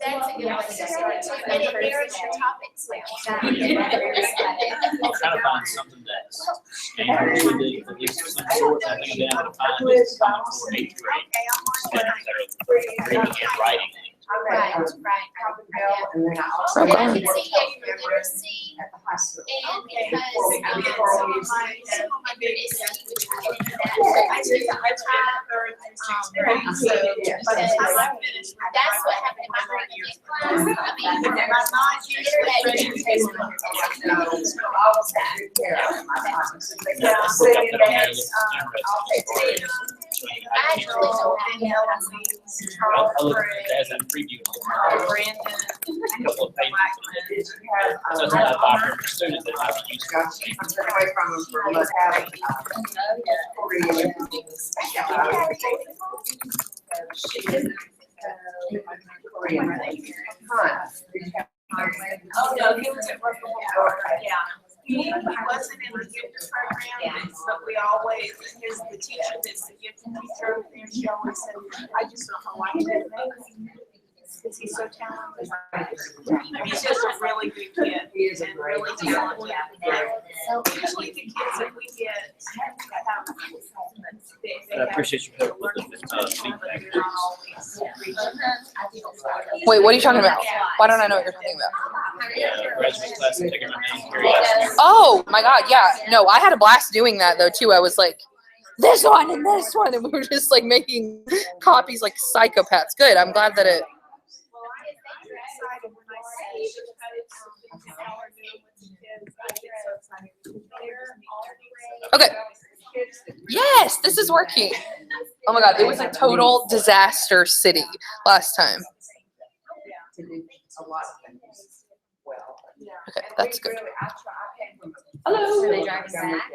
That's a good way to start too. And it narrows your topics down. I'm trying to find something that's standard at least of some sort. I think I'm down to find this for 8th grade students that are reading and writing. Right. And then I also. And I can see your literacy At the high school. and because Before we use- some of my biggest which I did that. That's what happened in my grade class. I mean, internet education. All of that. I actually don't have I looked at it as a preview. A couple of pages. So it's not a 500 students that might be used to I'm taking away from them for not having. Korean. Oh, no, he was at work before, yeah. He wasn't in the gifted program, but we always, the teacher that's the gifted teacher, and she always said, I just don't know why he didn't make it. Because he's so talented. He's just a really good kid. He is a And great really kid. talented. Usually the kids that we get have, I appreciate your help with the feedback. Wait, what are you talking about? Why don't I know what you're talking about? Graduate class, I'm taking my name, Carrie Ashton. Oh my God, yeah. No, I had a blast doing that though too. I was like, this one and this one, and we were just like making copies like psychopaths. Good. I'm glad that it. Okay. Yes, this is working. Oh my God, it was a total disaster city last time. To do a lot of things well. Okay, that's good. Hello. So they drive us back?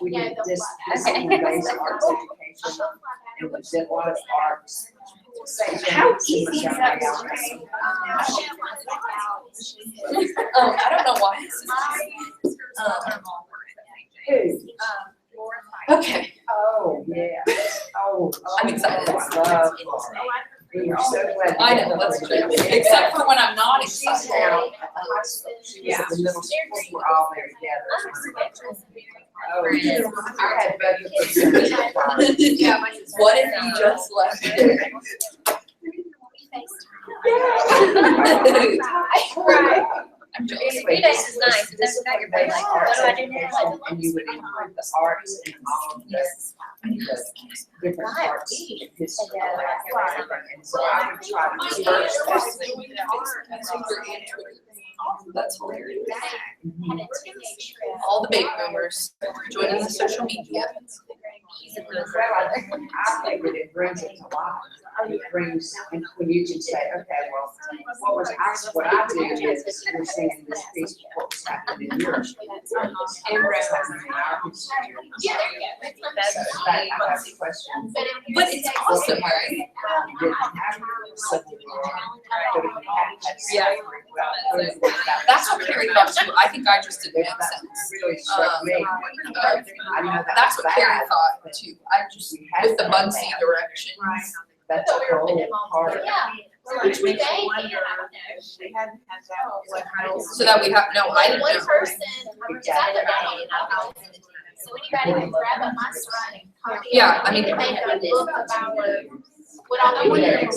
We Yeah, did they'll this fly back. based arts education. And we did a lot of arts. How easy is that? I don't know why. Okay. Oh, yeah. Oh. I'm excited. I love. We are so glad. I know, that's true. Except for when I'm not She's excited. now at the high school. She was at the middle school. We're all there together. Oh, I had both of them. Yeah, what if you just left? Right. I'm jealous. 3 days is nice. This is That's like not your basic like, arts what do I do now? education, and you would include the arts and all of the different parts of history. And so I would try to disperse that. That's hilarious. All the baby boomers joining the social media. Well, I think that it brings it to life. It brings, and when you can say, okay, well, what I do is you're seeing this piece of what's happening in Europe. And what's happening in our history. Yeah, there you go. So I have a question. But it's awesome, right? You didn't have something wrong, but if you had Yeah. That's what Carrie thought too. I think I just didn't make That sense. really struck me. I know That's what Carrie thought too. I just, We had with the Bunsey direction. That's a whole part of it. Yeah. Which we makes thank you you. wonder, they hadn't had that, what kind of. So that we have, no, I didn't One know. person, because I don't know, so anybody can grab up my son and copy. it. Yeah, I mean- We can make a book of our, what all the years.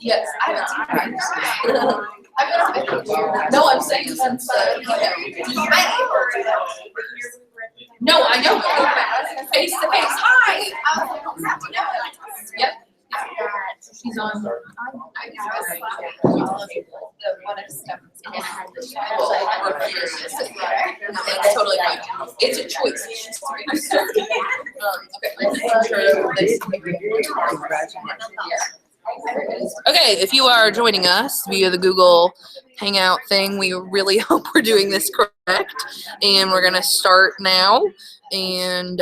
Yes, I haven't seen that. No, I'm saying since, no, I know, face to face, hi. Yep. She's on. The one of stuff. It's totally fine. It's a choice. Okay, if you are joining us via the Google Hangout thing, we really hope we're doing this correct. And we're gonna start now. And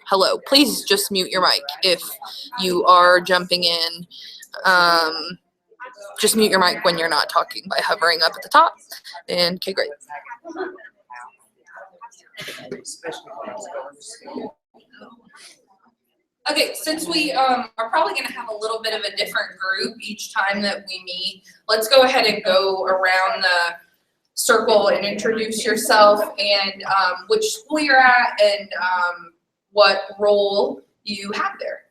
hello, please just mute your mic if you are jumping in. Just mute your mic when you're not talking by hovering up at the top. And okay, great. Especially when I was going to school. Okay, since we are probably gonna have a little bit of a different group each time that we meet, let's go ahead and go around the circle and introduce yourself and which school you're at and what role you have there.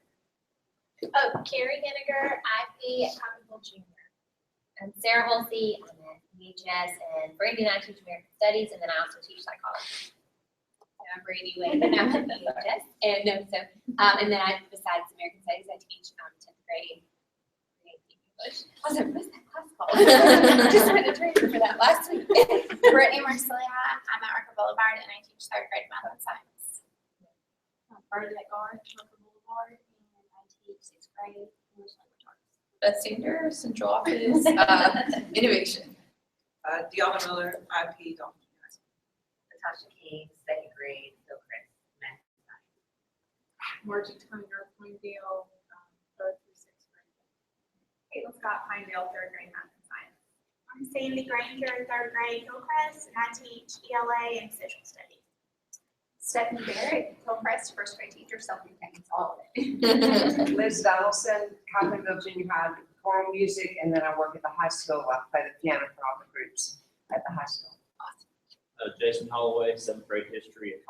Oh, Carrie Henniger, IP at Cottonville Junior. And Sarah Holsey, I'm at UHS, and Brandy and I teach American Studies, and then I also teach psychology. And I'm Brandy Wade, and I'm at UHS. And and then besides American Studies, I teach 10th grade English. What's that class called? Just went to training for that last week. Brittany Marcelia, I'm at Rucker Boulevard, and I teach 3rd grade math and science. I'm Bernadette Garth, Rucker Boulevard, and I teach 6th grade English language arts. Beth Sanders, Central Office, Innovation. Deanna Miller, IP, Dalton. Natasha King, 2nd grade, Hillcrest, math. Margie Turner, Pinedale, 3rd through 6th grade. Caitlin Scott, Pinedale, 3rd grade math and science. I'm Sandy Granger, 3rd grade Hillcrest, and I teach ELA and social studies. Stephanie Barrett, Hillcrest, 1st grade teacher, self-contained, all of it. Liz Donaldson, Cottonville Junior High, choral music, and then I work at the high school. I play the piano for all the groups at the high school. Jason Holloway, 7th grade history at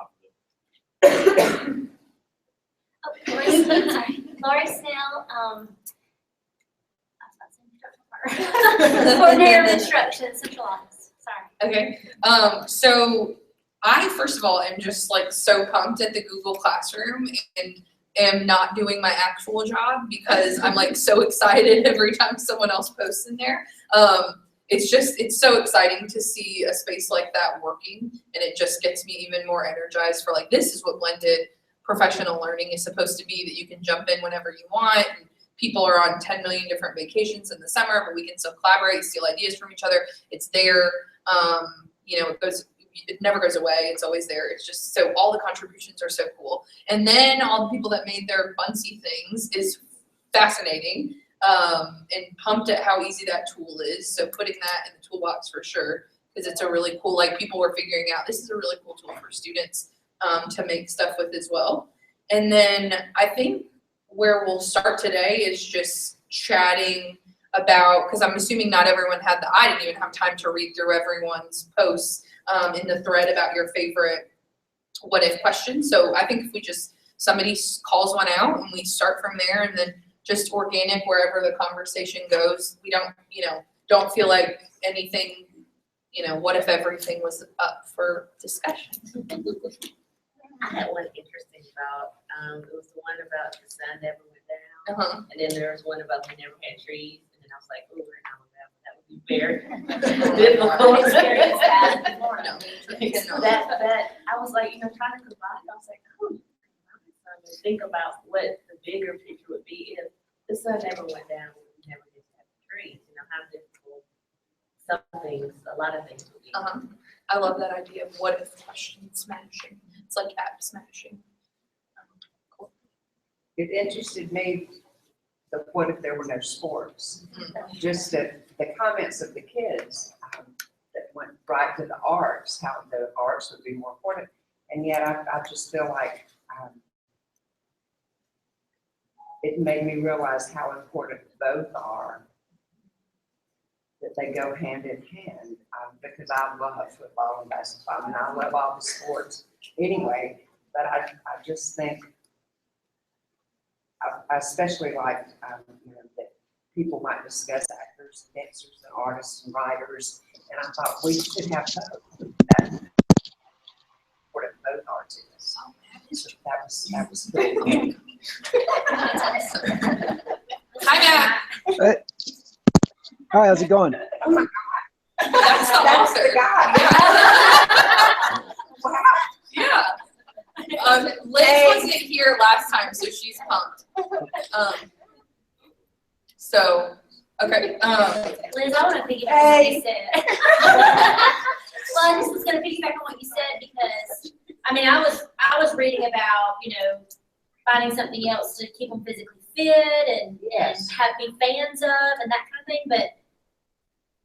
Cottonville. Lori Snell, coordinator of instruction, central office, sorry. Okay, so I, first of all, am just like so pumped at the Google Classroom and am not doing my actual job because I'm like so excited every time someone else posts in there. It's so exciting to see a space like that working, and it just gets me even more energized for like, this is what blended professional learning is supposed to be, that you can jump in whenever you want. And people are on 10 million different vacations in the summer, but we can still collaborate, steal ideas from each other. It's there. It never goes away. It's always there. It's just, so all the contributions are so cool. And then all the people that made their Bunsey things is fascinating, and pumped at how easy that tool is. So putting that in the toolbox for sure, because it's a really cool, like people were figuring out, this is a really cool tool for students to make stuff with as well. And then I think where we'll start today is just chatting about, because I'm assuming not everyone had I didn't even have time to read through everyone's posts in the thread about your favorite what if questions. So I think if we just, somebody calls one out and we start from there, and then just organic wherever the conversation goes. We don't feel like anything, what if everything was up for discussion. I had one interesting about, it was the one about the sun never went down. Uh-huh. And then there was one about we never had trees. And then I was like, oh, we're in Alabama. That would be very difficult. Experience that. That I was like, trying to combine. I was like, think about what the bigger picture would be if the sun never went down. We never did have trees. How difficult a lot of things would be. I love that idea of what if question smashing. It's like app smashing. Cool. It interested me, what if there were no sports? Just the comments of the kids that went right to the arts, how the arts would be more important. And yet I just feel like it made me realize how important both are, that they go hand in hand, because I love football and basketball, and I love all the sports anyway, but I just think, I especially like, that people might discuss actors, dancers, and artists, and writers, and I thought we should have both. That's what both arts is. So that was cool. Hi, Matt. Hi, how's it going? That's the guy. Wow. Yeah. Liz wasn't here last time, so she's pumped. Okay. Liz, I want to piggyback on what you said. Well, I just was going to piggyback on what you said because, I was reading about, finding something else to keep them physically fit and be fans of and that kind of thing. But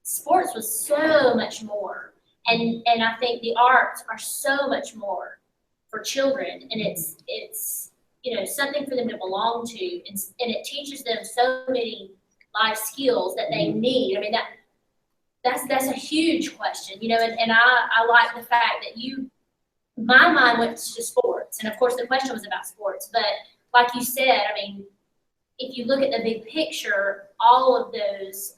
sports was so much more, and I think the arts are so much more for children, and it's something for them to belong to, and it teaches them so many life skills that they need. I mean, that's a huge question, and I like the fact that my mind went to sports, and of course the question was about sports, but like you said, I mean, if you look at the big picture, all of those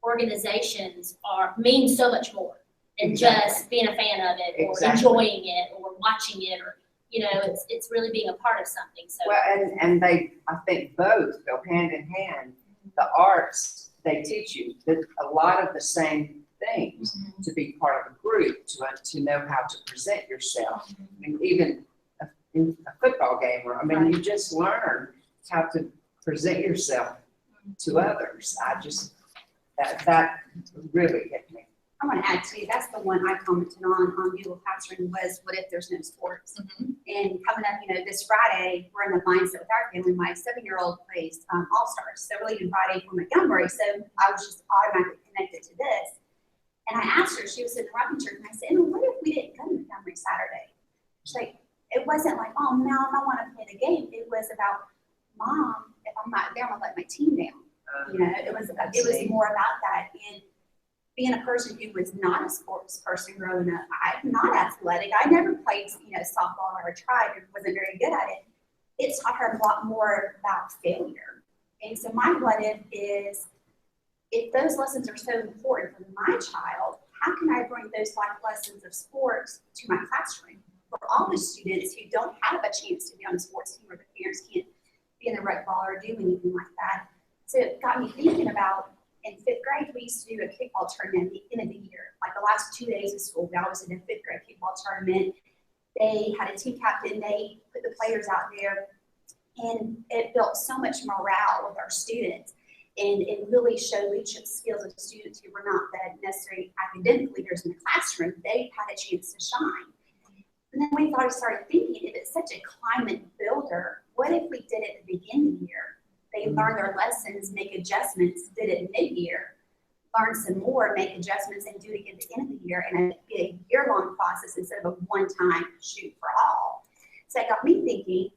organizations mean so much more than just being a fan of it or enjoying it or watching it, or it's really being a part of something. So well, and they, I think both go hand in hand. The arts, they teach you a lot of the same things to be part of a group, to know how to present yourself. I mean, even in a football game, you just learn how to present yourself to others. That really hit me. I want to add too, that's the one I commented on Google Classroom was, what if there's no sports? And coming up, this Friday, we're in the mindset with our family. My 7-year-old plays All-Stars, so we're leaving Friday for Montgomery, so I was just automatically connected to this. And I asked her, she was in the rocking chair, and I said, what if we didn't go to Montgomery Saturday? She's like, it wasn't like, oh, Mom, I want to play the game. It was about, Mom, if I'm not there, I'm going to let my team down. It was more about that. And being a person who was not a sports person growing up, I'm not athletic. I never played, softball or tried and wasn't very good at it. It taught her a lot more about failure. And so my what if is, if those lessons are so important for my child, how can I bring those life lessons of sports to my classroom for all the students who don't have a chance to be on a sports team or the parents can't be in the rec ball or do anything like that? So it got me thinking about, in 5th grade, we used to do a kickball tournament at the end of the year. Like the last 2 days of school, we always did a 5th grade kickball tournament. They had a team captain, they put the players out there, and it built so much morale with our students. And it really showed leadership skills of students who were not the necessary academic leaders in the classroom. They had a chance to shine. And then we started thinking, if it's such a climate builder, what if we did it at the beginning of the year? They learn their lessons, make adjustments, did it mid-year, learn some more, make adjustments, and do it again at the end of the year, and it'd be a year-long process instead of a one-time shoot for all. So it got me thinking,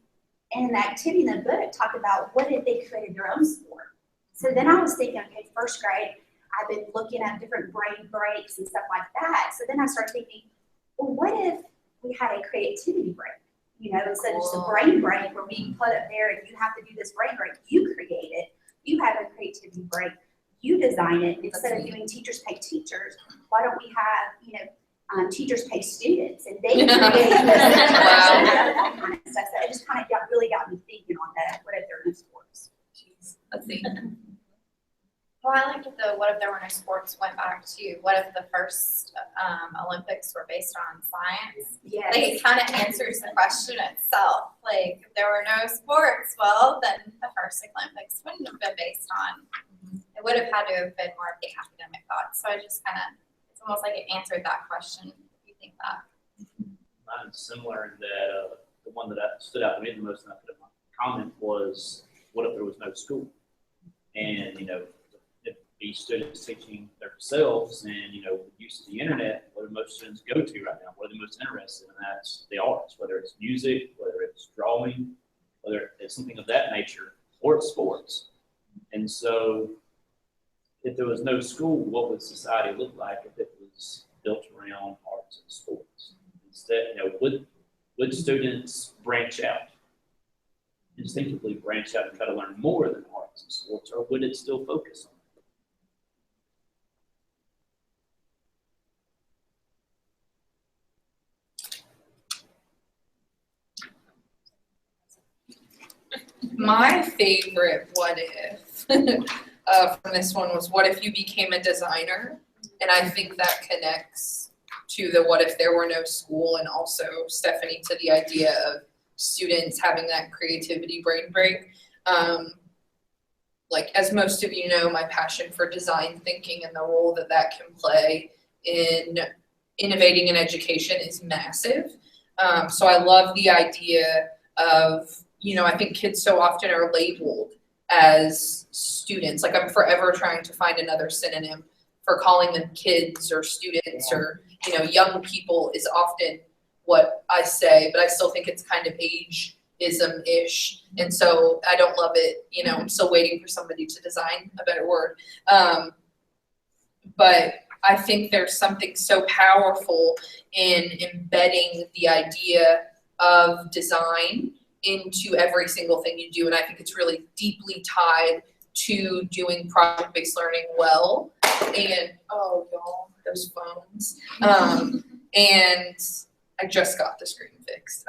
and the activity in the book talked about what if they created their own sport. So then I was thinking, okay, 1st grade, I've been looking at different brain breaks and stuff like that. So then I started thinking, well, what if we had a creativity break? Instead of just a brain break where we put it there and you have to do this brain break, you create it, you have a creativity break, you design it. Instead of doing teachers pay teachers, why don't we have, teachers pay students and they create that kind of stuff. So it just kind of really got me thinking on that, what if there are no sports? Let's see. Well, I like that the what if there were no sports went back to what if the first Olympics were based on science. Yes. Like it kind of answers the question itself. Like if there were no sports, well then the first Olympics wouldn't have been based on. It would have had to have been more of the academic thought. So I just kind of, it's almost like it answered that question. If you think that. Mine's similar in that the one that stood out to me the most, and I put in my comment was, what if there was no school? And if these students teaching themselves and use of the internet, what do most students go to right now? What are they most interested in? And that's the arts, whether it's music, whether it's drawing, whether it's something of that nature, or it's sports. And so, if there was no school, what would society look like if it was built around arts and sports? Instead, would students branch out, instinctively branch out and try to learn more than arts and sports, or would it still focus on My favorite what if from this one was, what if you became a designer? And I think that connects to the what if there were no school, and also, Stephanie, to the idea of students having that creativity brain break. Like, as most of you know, my passion for design thinking and the role that that can play in innovating in education is massive. So I love the idea of, I think kids so often are labeled as students. Like, I'm forever trying to find another synonym for calling them kids or students or, young people is often what I say, but I still think it's kind of age ism-ish. And so I don't love it, you know, I'm still waiting for somebody to design a better word. But I think there's something so powerful in embedding the idea of design into every single thing you do. And I think it's really deeply tied to doing project-based learning well. And, oh, y'all, those phones. And I just got the screen fixed.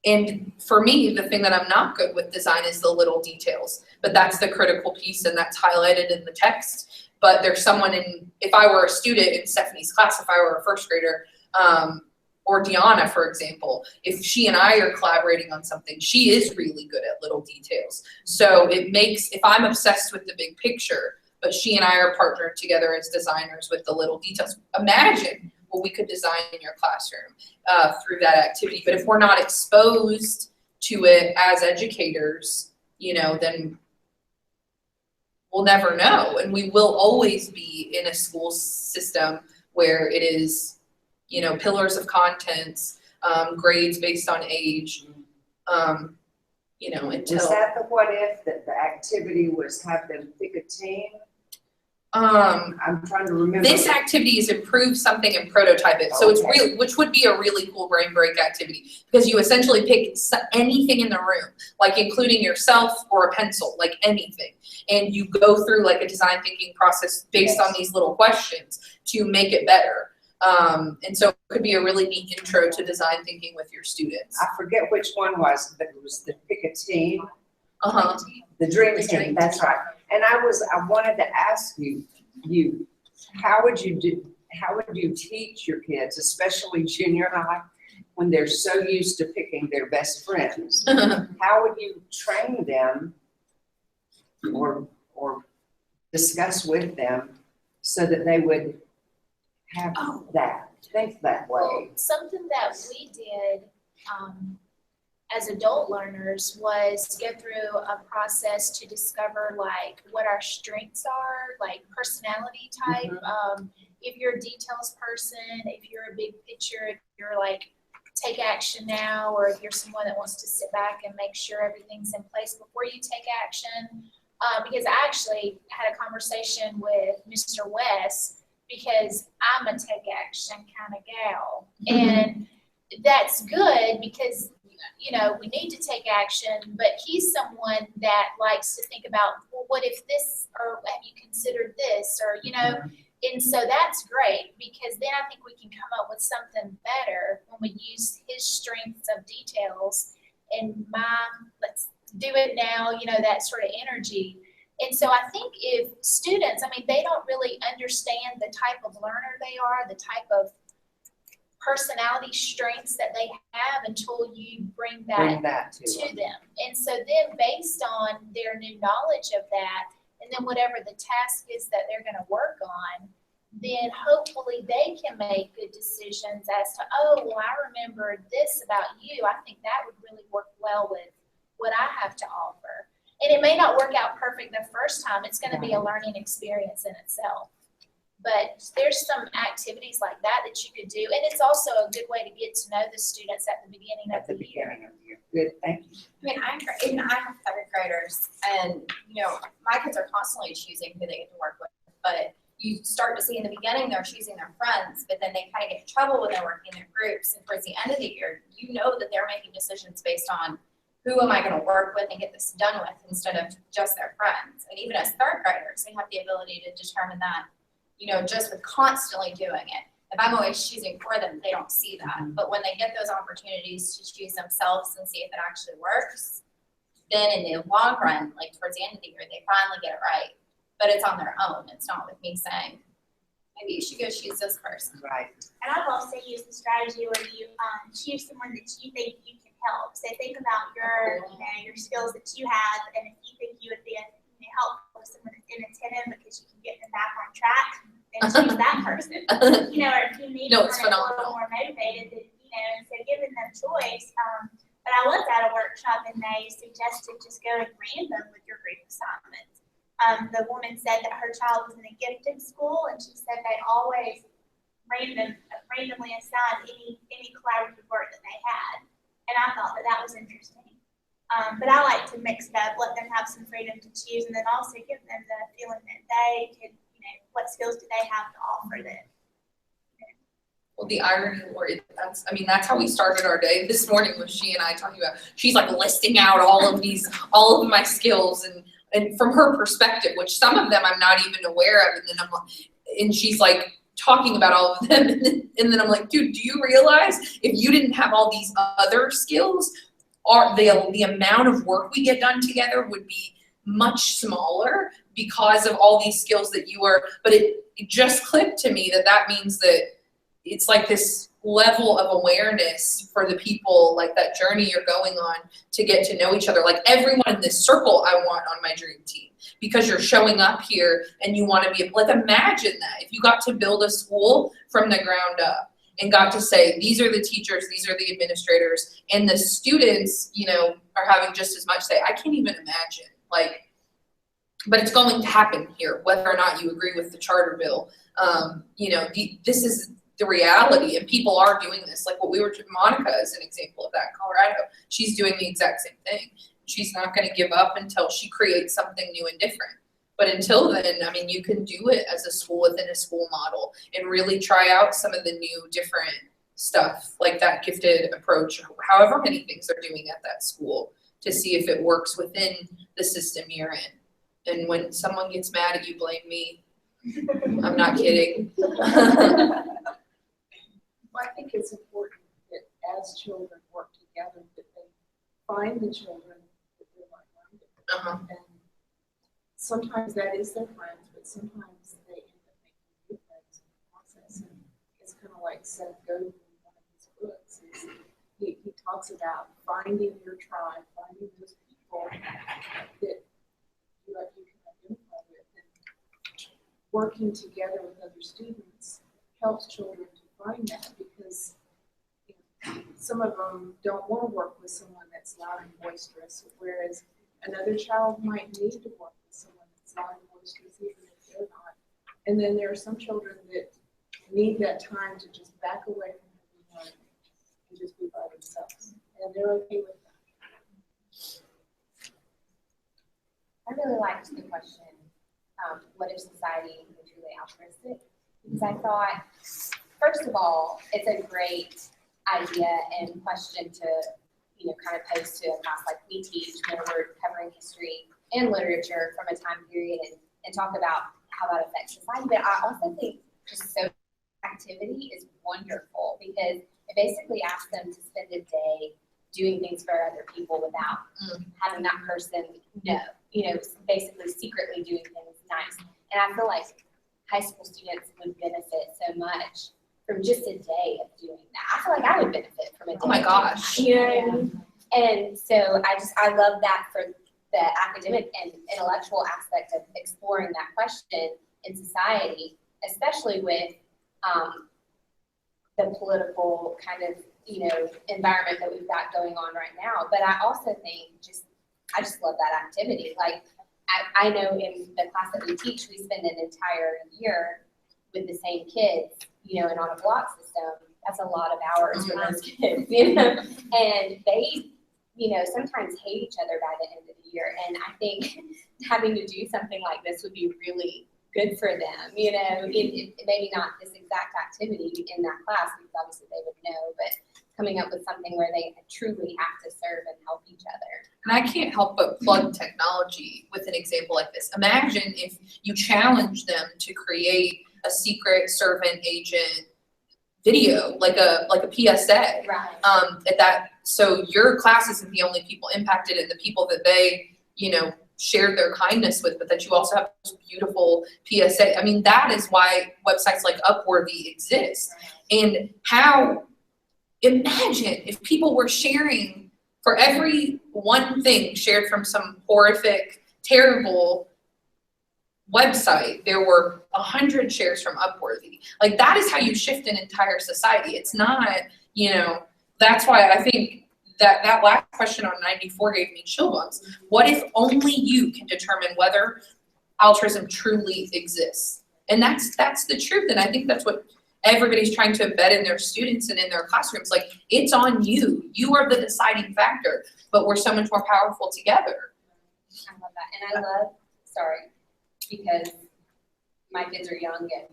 And for me, the thing that I'm not good with design is the little details, but that's the critical piece and that's highlighted in the text. But there's someone if I were a student in Stephanie's class, if I were a first grader, or Deanna, for example, if she and I are collaborating on something, she is really good at little details. So it makes, if I'm obsessed with the big picture, but she and I are partnered together as designers with the little details, imagine what we could design in your classroom through that activity. But if we're not exposed to it as educators, you know, then we'll never know. And we will always be in a school system where it is, you know, pillars of contents, grades based on age, you know, until. Was that the what if, that the activity was have them pick a team? I'm trying to remember. This activity is improve something and prototype it. So it's Okay. real, which would be a really cool brain break activity because you essentially pick anything in the room, like including yourself or a pencil, like anything. And you go through like a design thinking process based on these little questions to make it better. And so it could be a really neat intro to design thinking with your students. I forget which one was, but it was the pick a team. Uh-huh. The dream team, that's right. And I wanted to ask you, how would you teach your kids, especially junior high, when they're so used to picking their best friends? How would you train them or discuss with them so that they would have think that way? Well, something that we did as adult learners was go through a process to discover like what our strengths are, like personality type. If you're a details person, if you're a big picture, if you're like take action now, or if you're someone that wants to sit back and make sure everything's in place before you take action. Because I actually had a conversation with Mr. West because I'm a take action kind of gal. And that's good because, you know, we need to take action, but he's someone that likes to think about, well, what if this, or have you considered this, or, you know, and so that's great because then I think we can come up with something better when we use his strengths of details and my, let's do it now, you know, that sort of energy. And so I think if students, I mean, they don't really understand the type of learner they are, the type of personality strengths that they have until you bring that to them. And so then based on their new knowledge of that, and then whatever the task is that they're going to work on, then hopefully they can make good decisions as to, oh, well, I remember this about you. I think that would really work well with what I have to offer. And it may not work out perfect the first time. It's going to be a learning experience in itself. But there's some activities like that that you could do. And it's also a good way to get to know the students at the beginning of the year. Good, thank you. I mean, I have third graders and, you know, my kids are constantly choosing who they get to work with. But you start to see in the beginning they're choosing their friends, but then they kind of get in trouble when they're working in groups. And towards the end of the year, you know that they're making decisions based on who am I going to work with and get this done with instead of just their friends. And even as third graders, they have the ability to determine that, you know, just with constantly doing it. If I'm always choosing for them, they don't see that. But when they get those opportunities to choose themselves and see if it actually works, then in the long run, like towards the end of the year, they finally get it right. But it's on their own. It's not with me saying, maybe you should go choose this person. Right. And I've also used the strategy where you choose someone that you think you can help. So think about your, you know, your skills that you have, and if you think you would be helpful with someone that's inattentive because you can get them back on track, then choose that person. You know, or if you need someone a little more motivated, then, you know, and so giving them choice. But I was at a workshop and they suggested just going random with your group assignments. The woman said that her child was in a gifted school, and she said they always randomly assigned any collaborative work that they had. And I thought that that was interesting. But I like to mix it up, let them have some freedom to choose, and then also give them the feeling that they can, what skills do they have to offer that. Well, the irony, Lori, that's how we started our day this morning was she and I talking about, she's like listing out all of my skills and from her perspective, which some of them I'm not even aware of. And she's like talking about all of them. And then I'm like, dude, do you realize if you didn't have all these other skills, the amount of work we get done together would be much smaller because of all these skills that you were, but it just clicked to me that means that it's like this level of awareness for the people, like that journey you're going on to get to know each other. Like everyone in this circle I want on my dream team because you're showing up here and you want to be, like imagine that if you got to build a school from the ground up and got to say, these are the teachers, these are the administrators, and the students, are having just as much say. I can't even imagine, but it's going to happen here, whether or not you agree with the charter bill. This is the reality, and people are doing this. Like what we were, Monica is an example of that in Colorado. She's doing the exact same thing. She's not going to give up until she creates something new and different. But until then, you can do it as a school within a school model and really try out some of the new different stuff, like that gifted approach, however many things they're doing at that school to see if it works within the system you're in. And when someone gets mad at you, blame me. I'm not kidding. I think it's important that as children work together, that they find the children that they're like-minded. And sometimes that is their friends, but sometimes they end up making new friends in the process. And it's kind of like Seth Godin in one of his books. He talks about finding your tribe, finding those people that you can identify with, and working together with other students helps children to find that, because some of them don't want to work with someone that's loud and boisterous, whereas another child might need to work with someone that's loud and boisterous even if they're not. And then there are some children that need that time to just back away from everyone and just be by themselves, and they're okay with that. I really liked the question, what if society were truly altruistic? Because I thought, first of all, it's a great idea and question to, kind of pose to a class like we teach when we're covering history and literature from a time period and talk about how that affects society. But I also think just social activity is wonderful because it basically asks them to spend a day doing things for other people without having that person know, basically secretly doing things nice. And I feel like high school students would benefit so much from just a day of doing that. I feel like I would benefit from a day. Oh my gosh. You know what I mean? And so I love that for the academic and intellectual aspect of exploring that question in society, especially with the political kind of, environment that we've got going on right now. But I also think I just love that activity. Like I know in the class that we teach, we spend an entire year with the same kids, and on a block system. That's a lot of hours for those kids, and they, sometimes hate each other by the end of the year. And I think having to do something like this would be really good for them, maybe not this exact activity in that class, because obviously they would know, but coming up with something where they truly have to serve and help each other. And I can't help but plug technology with an example like this. Imagine if you challenge them to create a secret servant agent video, like a PSA. Right. So your class isn't the only people impacted, and the people that they, shared their kindness with, but that you also have this beautiful PSA. That is why websites like Upworthy exist. And imagine if people were sharing, for every one thing shared from some horrific, terrible website, there were 100 shares from Upworthy. Like that is how you shift an entire society. It's not, that's why I think that last question on 94 gave me chill bumps. What if only you can determine whether altruism truly exists? And that's the truth. And I think that's what everybody's trying to embed in their students and in their classrooms. Like, it's on you. You are the deciding factor, but we're so much more powerful together. I love that. And I love, sorry, because my kids are young and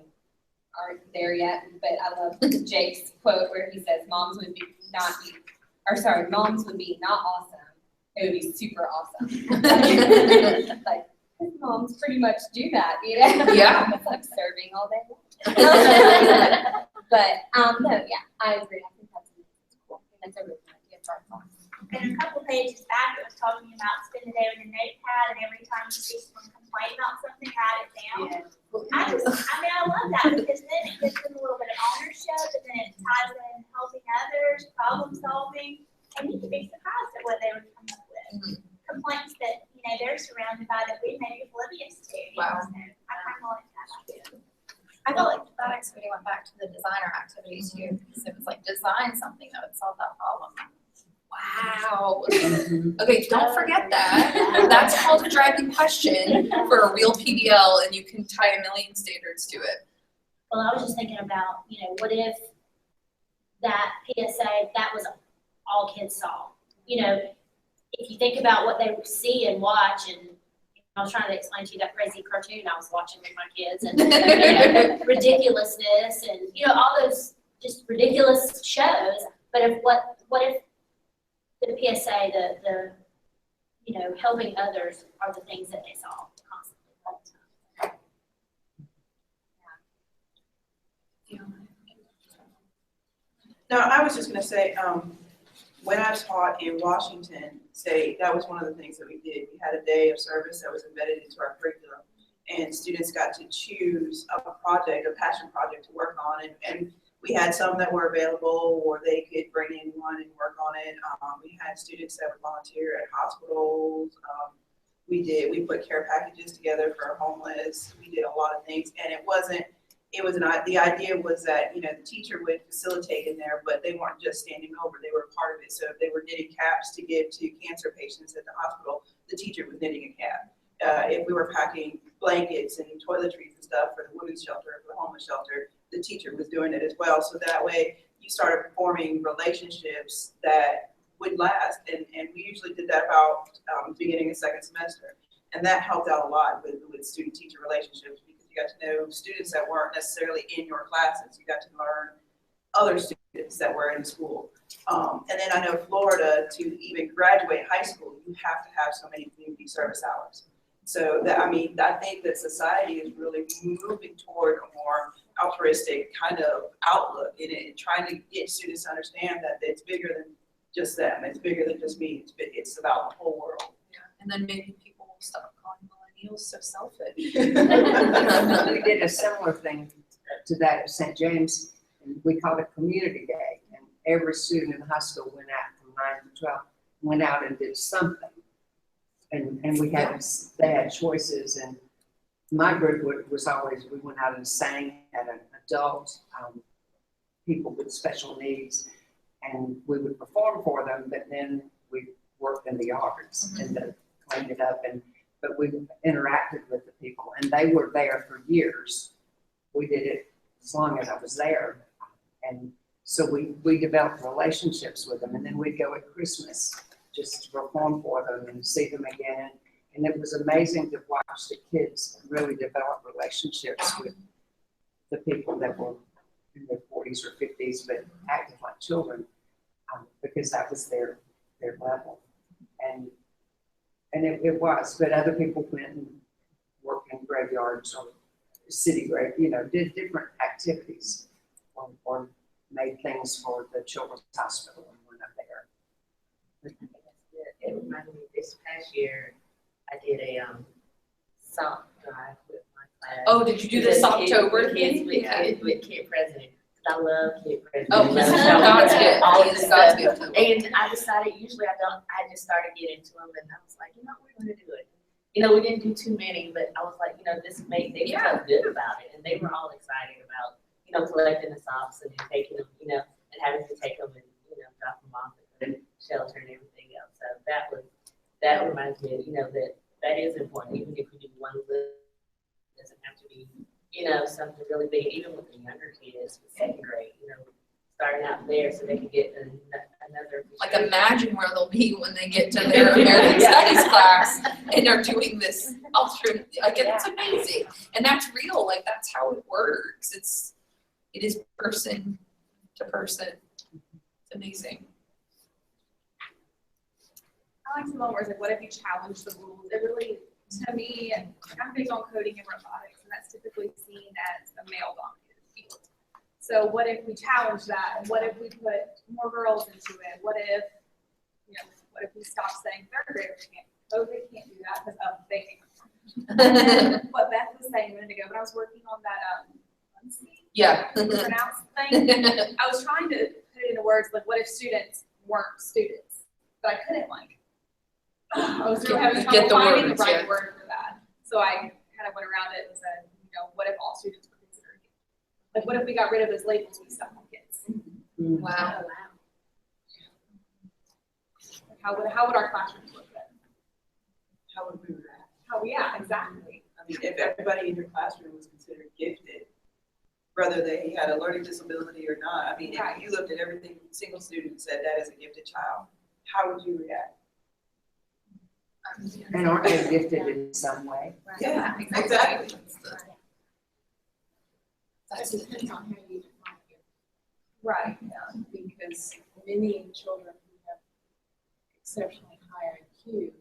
aren't there yet, but I love Jake's quote where he says, moms would be not awesome. It would be super awesome. Like, moms pretty much do that, you know? Yeah. I'm serving all day long. But, no, yeah, I agree. I think that's cool. I think that's a really good idea for our class. And a couple pages back, it was talking about spend a day with a notepad, and every time you see someone complain about something, write it down. I love that, because then it gives them a little bit of ownership, and then it ties in helping others, problem solving, and you can be surprised at what they would come up with. Complaints that, they're surrounded by that we may be oblivious to. Wow. So I kind of like that idea. I felt like that activity went back to the designer activity too, because it was like design something that would solve that problem. Wow. Okay, don't forget that. That's called a driving question for a real PBL, and you can tie a million standards to it. Well, I was just thinking about, what if that PSA, that was all kids saw? If you think about what they see and watch, and I was trying to explain to you that crazy cartoon I was watching with my kids, and ridiculousness, and all those just ridiculous shows. But what if the PSA, the helping others are the things that they saw constantly all the time? No, I was just gonna say, when I taught in Washington State, that was one of the things that we did. We had a day of service that was embedded into our curriculum, and students got to choose a project, a passion project to work on, and we had some that were available, or they could bring in one and work on it. We had students that would volunteer at hospitals. We put care packages together for homeless. We did a lot of things, and the idea was that, the teacher would facilitate in there, but they weren't just standing over, they were part of it. So if they were knitting caps to give to cancer patients at the hospital, the teacher was knitting a cap. If we were packing blankets and toiletries and stuff for the women's shelter, for the homeless shelter, the teacher was doing it as well. So that way you started forming relationships that would last. And we usually did that about beginning of second semester. And that helped out a lot with student-teacher relationships, because you got to know students that weren't necessarily in your classes. You got to learn other students that were in school. And then I know Florida, to even graduate high school, you have to have so many community service hours. So I think that society is really moving toward a more altruistic kind of outlook in it, trying to get students to understand that it's bigger than just them. It's bigger than just me. It's about the whole world. Yeah. And then maybe people will stop calling millennials so selfish. We did a similar thing to that at St. James, and we called it Community Day. And every student in the high school went out from 9 to 12, went out and did something. And they had choices, and my group was always, we went out and sang at an adult, people with special needs, and we would perform for them, but then we worked in the yards and cleaned it up, but we interacted with the people, and they were there for years. We did it as long as I was there, and so we developed relationships with them, and then we'd go at Christmas just to perform for them and see them again. And it was amazing to watch the kids really develop relationships with the people that were in their 40s or 50s, but acted like children, because that was their level. And it was, but other people went and worked in graveyards or city grave, did different activities, or made things for the children's hospital and went up there. It reminded me this past year, I did a sock drive with my class. Oh, did you do this October thing? With Kid President. I love Kid President. Oh, this is God's gift. All This this is God's stuff. gift. And I decided, usually I just started getting into them, and I was like, we're gonna do it. We didn't do too many, but I was like, they felt good about it, and they were all excited about, collecting the socks and then taking them, and having to take them and, drop them off at the shelter and everything else. So that reminds me, that is important, even if we do one list, it doesn't have to be, you know, something really big, even with the younger kids, second grade, you know, starting out there so they can get another. Like imagine where they'll be when they get to their American Studies class and are doing this alternate, like it's amazing. And that's real, like that's how it works. It is person to person. It's amazing. I like some of the words like, what if you challenge the rules? It really, to me, I'm big on coding and robotics, and that's typically seen as a male-dominated field. So what if we challenge that? And what if we put more girls into it? What if, what if we stop saying third graders can't? Oh, they can't do that because they can't. What Beth was saying a minute ago, when I was working on that pronounce thing, I was trying to put it into words like, what if students weren't students? But I couldn't I was really having trouble finding the right word for that. So I kind of went around it and said, what if all students were considered gifted? Like, what if we got rid of those labels we stuck on kids? Wow. Like, how would our classrooms look then? How would we react? Yeah, exactly. I mean, if everybody in your classroom was considered gifted, whether they had a learning disability or not, I mean, if you looked at every single student and said that is a gifted child, how would you react? And aren't they gifted in some way? Yeah, exactly. That depends on how you define it. Right. Yeah, because many children who have exceptionally high IQ,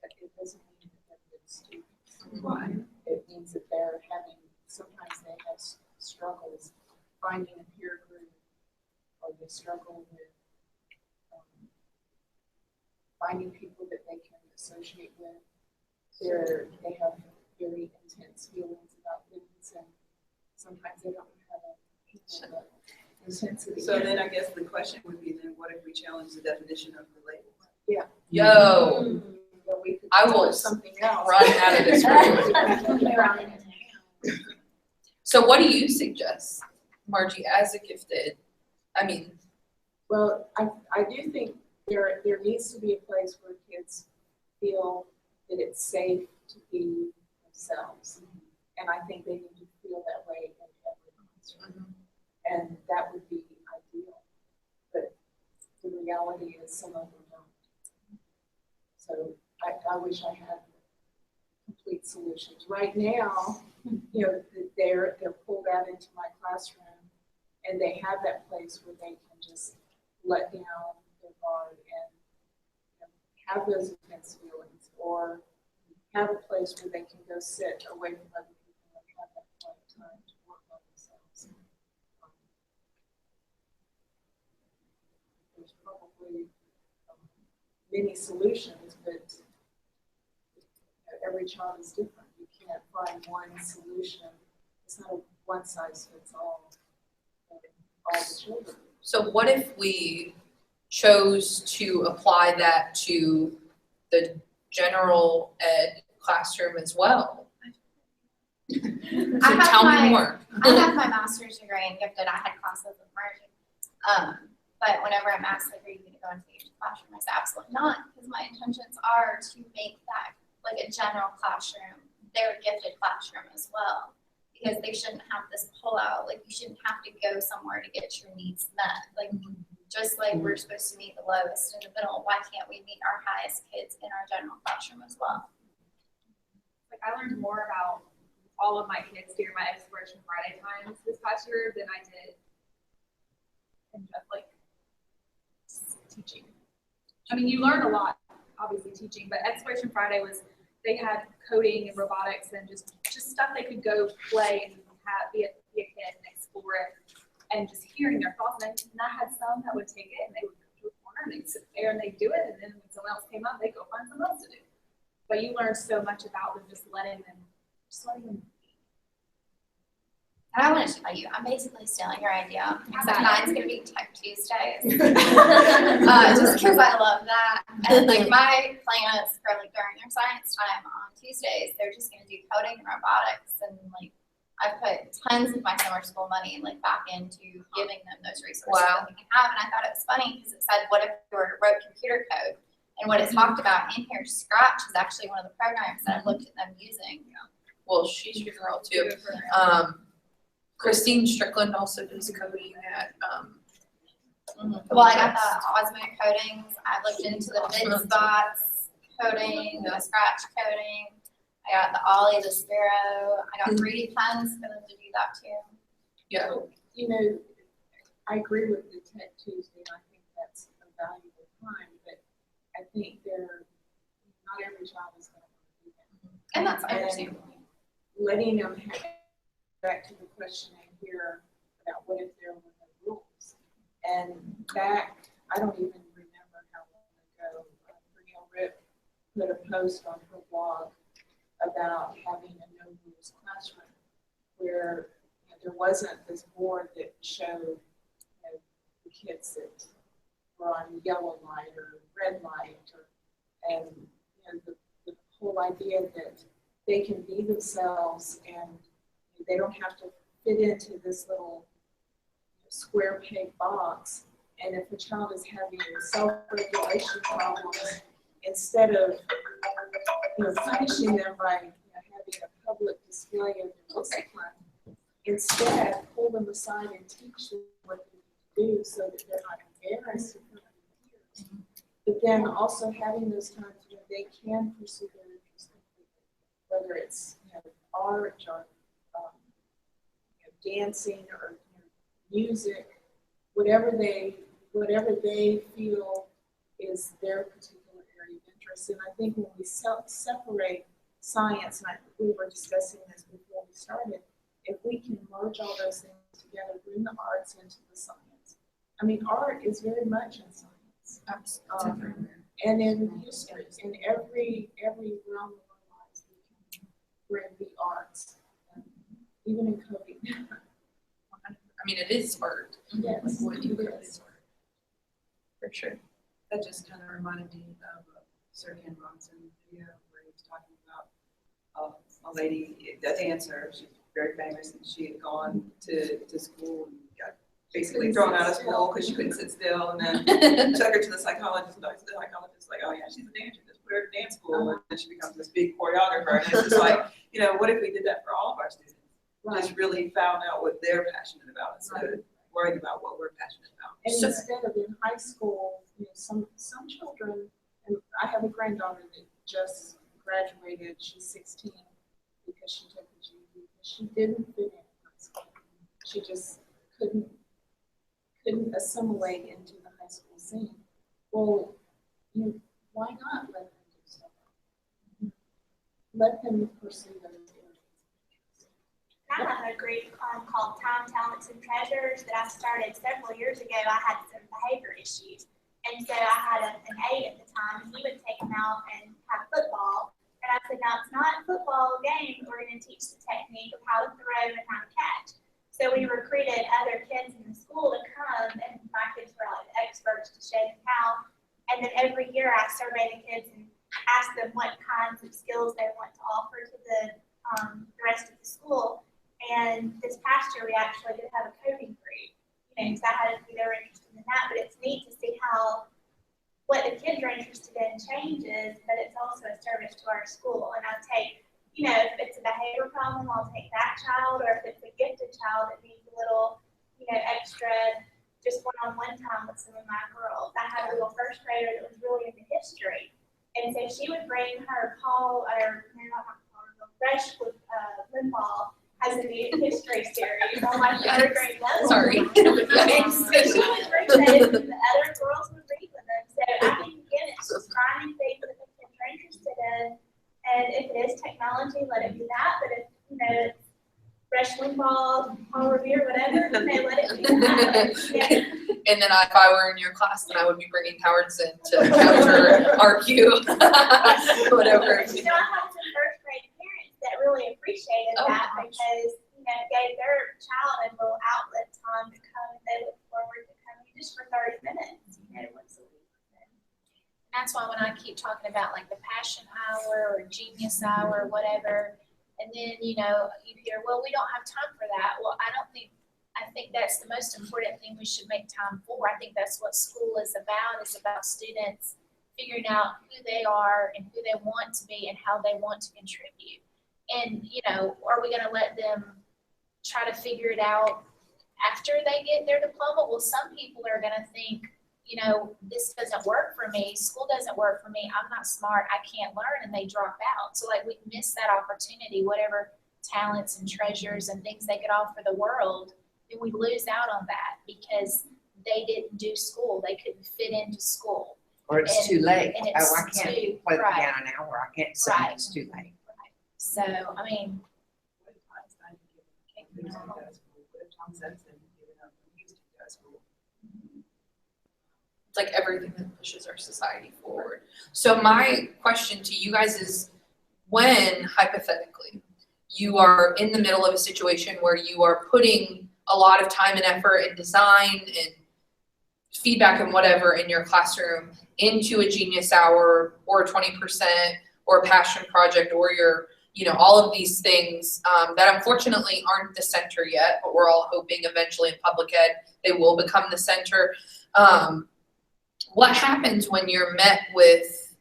that it doesn't mean that they're good students. Right. It means that they're sometimes they have struggles finding a peer group, or they struggle with finding people that they can associate with. They have very intense feelings about things, and sometimes they don't have a intensity. So then I guess the question would be then, what if we challenge the definition of the label? Yeah. Yo, I will something else. run out of this room. So what do you suggest, Margie, as a gifted? Well, I do think there needs to be a place where kids feel that it's safe to be themselves. And I think they need to feel that way in every classroom. And that would be ideal. But the reality is some of them don't. So I wish I had complete solutions. Right now, they're pulled out into my classroom and they have that place where they can just let down their guard and have those intense feelings, or have a place where they can go sit away from other people and have that quiet time to work on themselves. There's probably many solutions, but every child is different. You can't find one solution. It's not a one size fits all for all the children. So what if we chose to apply that to the general ed classroom as well? So tell me more. I have my master's degree in gifted. I had classes with Margie. But whenever I'm asked, like, are you going to go into the classroom? I say, absolutely not, because my intentions are to make that like a general classroom, their gifted classroom as well. Because they shouldn't have this pull out, like you shouldn't have to go somewhere to get your needs met. Like just like we're supposed to meet the lowest in the middle, why can't we meet our highest kids in our general classroom as well? Like I learned more about all of my kids during my Exploration Friday times this past year than I did in just like teaching. I mean, you learn a lot, obviously teaching, but Exploration Friday they had coding and robotics and just stuff they could go play and be a kid and explore it, and just hearing their thoughts. And I had some that would take it and they would go to a corner and they'd sit there and they'd do it, and then when someone else came up, they'd go find something else to do. But you learn so much about them just letting them be. And I want to tell you, I'm basically stealing your idea. Mine's gonna be Tech Tuesdays, just because I love that. And like my plans for like during their science time on Tuesdays, they're just gonna do coding and robotics, and like I've put tons of my summer school money like back into giving them those resources that we can have. And I thought it was funny because it said, what if you wrote computer code? And what it talked about in here, Scratch is actually one of the programs that I've looked at them using. well, she's your girl too. Christine Strickland also does coding at, Well, I got the Osmo coatings, I looked into the bid spots coding, the scratch coding. I got the Ollie, the Sparrow, I got 3D pens for them to do that too. Yeah. You know, I agree with the Tech Tuesday, and I think that's a valuable time, but I think not every child is gonna do that. And that's understandable. Letting them back to the questioning here about what if there were no rules. And back, I don't even remember how long ago, Brielle Rip put a post on her blog about having a no rules classroom where there wasn't this board that showed the kids that were on yellow light or red light, and the whole idea that they can be themselves and they don't have to fit into this little square peg box. And if a child is having self-regulation problems, instead of punishing them by having a public display of their discipline, instead pull them aside and teach them what they need to do so that they're not embarrassed in front of their peers. But then also having those times where they can pursue their interests completely, whether it's art or dancing or music, whatever they feel is their particular area of interest. And I think when we separate science, and we were discussing this before we started, if we can merge all those things together, bring the arts into the science. I mean, art is very much in science. Absolutely. And in history, in every realm of our lives, we can bring the arts, even in coding. I mean, it is art. Yes, Like what you it code is. is art. For sure. That just kind of reminded me of Sir Ken Robinson video where he was talking about a lady, a dancer. She's very famous, and she had gone to school and got basically thrown out of school because she couldn't sit still. And then took her to the psychologist, and the psychologist was like, "Oh yeah, she's a dancer. Just put her to dance school." And then she becomes this big choreographer. And it's just like, what if we did that for all of our students? Just really found out what they're passionate about instead of worried about what we're passionate about. And instead of in high school, some children, and I have a granddaughter that just graduated, she's 16, because she took the GED. She didn't fit in high school. She just couldn't assimilate into the high school scene. Well, why not let them do stuff? Let them pursue those areas. I have a group called Time, Talents, and Treasures that I started several years ago. I had some behavior issues. And so I had an 8 at the time, and he would take them out and have football. And I said, now it's not a football game, we're going to teach the technique of how to throw and how to catch. So we recruited other kids in the school to come, and my kids were like experts to show them how. And then every year I survey the kids and ask them what kinds of skills they want to offer to the rest of the school. And this past year, we actually did have a coding group, because they were interested in that. But it's neat to see how what the kids are interested in changes, but it's also a service to our school. And I take, if it's a behavior problem, I'll take that child, or if it's a gifted child that needs a little, extra, just one-on-one time with some of my girls. I had a little first grader that was really into history, and so she would bring her Fresh with Limbaugh has a new history series on my third grade level. Sorry. And so she would bring those, and the other girls would read with them. So I think, again, it's just finding things that the kids are interested in. And if it is technology, let it be that. But if, it's Fresh Limbaugh, Paul Revere, whatever, let it be that. And then if I were in your class, then I would be bringing cowards in to counter argue, whatever. I had some first grade parents that really appreciated that because, it gave their child a little outlet time to come, and they look forward to coming just for 30 minutes, once a week. That's why when I keep talking about like the passion hour or genius hour or whatever, and then, you hear, well, we don't have time for that. Well, I think that's the most important thing we should make time for. I think that's what school is about students figuring out who they are and who they want to be and how they want to contribute. And, you know, are we gonna let them try to figure it out after they get their diploma? Well, some people are gonna think, you know, this doesn't work for me, school doesn't work for me, I'm not smart, I can't learn, and they drop out. So like we miss that opportunity, whatever talents and treasures and things they could offer the world, then we lose out on that because they didn't do school, they couldn't fit into school. Or it's too late. And Oh, it's I can't too- play the right. piano now, or I can't sing, Right. it's too late. So, I mean, It's like everything that pushes our society forward. So my question to you guys is, when hypothetically you are in the middle of a situation where you are putting a lot of time and effort and design and feedback and whatever in your classroom into a Genius Hour or a 20% or a passion project or your, you know, all of these things that unfortunately aren't the center yet, but we're all hoping eventually in public ed they will become the center. What happens when you're met with,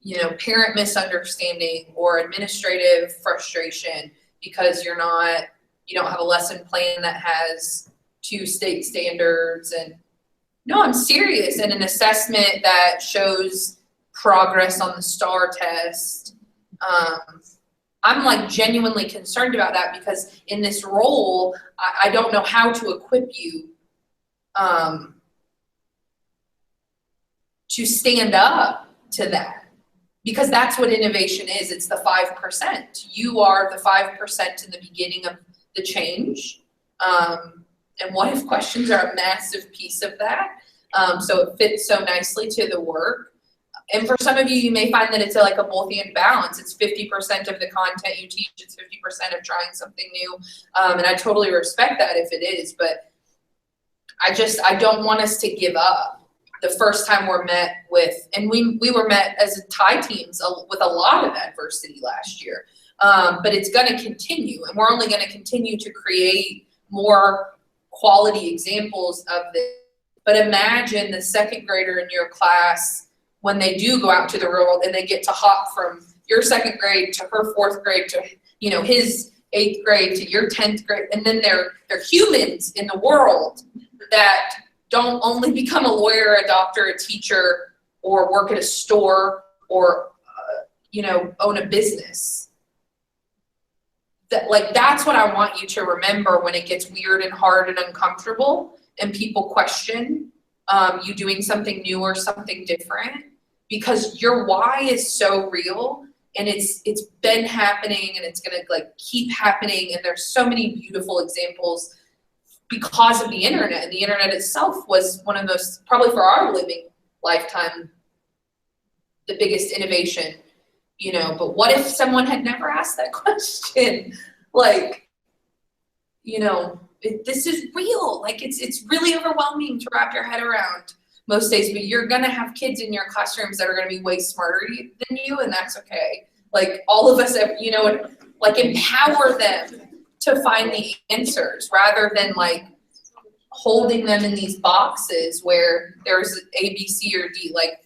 you know, parent misunderstanding or administrative frustration because you don't have a lesson plan that has 2 state standards? And no, I'm serious. And an assessment that shows progress on the STAR test. I'm like genuinely concerned about that because in this role, I don't know how to equip you to stand up to that, because that's what innovation is. It's the 5%. You are the 5% in the beginning of the change. And what if questions are a massive piece of that? So it fits so nicely to the work. And for some of you, you may find that it's like a both-and balance. It's 50% of the content you teach, it's 50% of trying something new. And I totally respect that if it is, but I don't want us to give up the first time we're met with, and we were met as tie teams with a lot of adversity last year. But it's gonna continue, and we're only gonna continue to create more quality examples of this. But imagine the second grader in your class when they do go out to the real world and they get to hop from your 2nd grade to her 4th grade to, you know, his 8th grade to your 10th grade, and then they're humans in the world that don't only become a lawyer, a doctor, a teacher, or work at a store, or you know, own a business. That's what I want you to remember when it gets weird and hard and uncomfortable and people question you doing something new or something different, because your why is so real, and it's been happening, and it's gonna like keep happening, and there's so many beautiful examples because of the internet. And the internet itself was one of those, probably for our living lifetime, the biggest innovation, you know. But what if someone had never asked that question? Like, you know, this is real. Like, it's really overwhelming to wrap your head around most days, but you're gonna have kids in your classrooms that are gonna be way smarter than you, and that's okay. Like, all of us, you know, like, empower them to find the answers rather than like holding them in these boxes where there's A, B, C, or D. Like,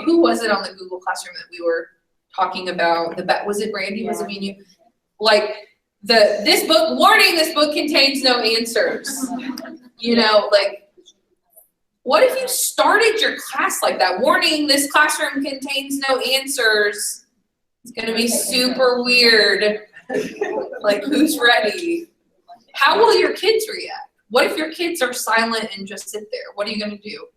who was it on the Google Classroom that we were talking about? Was it Brandy? Was it me and you? Like, this book, warning, this book contains no answers. You know, like, what if you started your class like that? Warning, this classroom contains no answers. It's gonna be super weird. Like, who's ready? How will your kids react? What if your kids are silent and just sit there? What are you gonna do?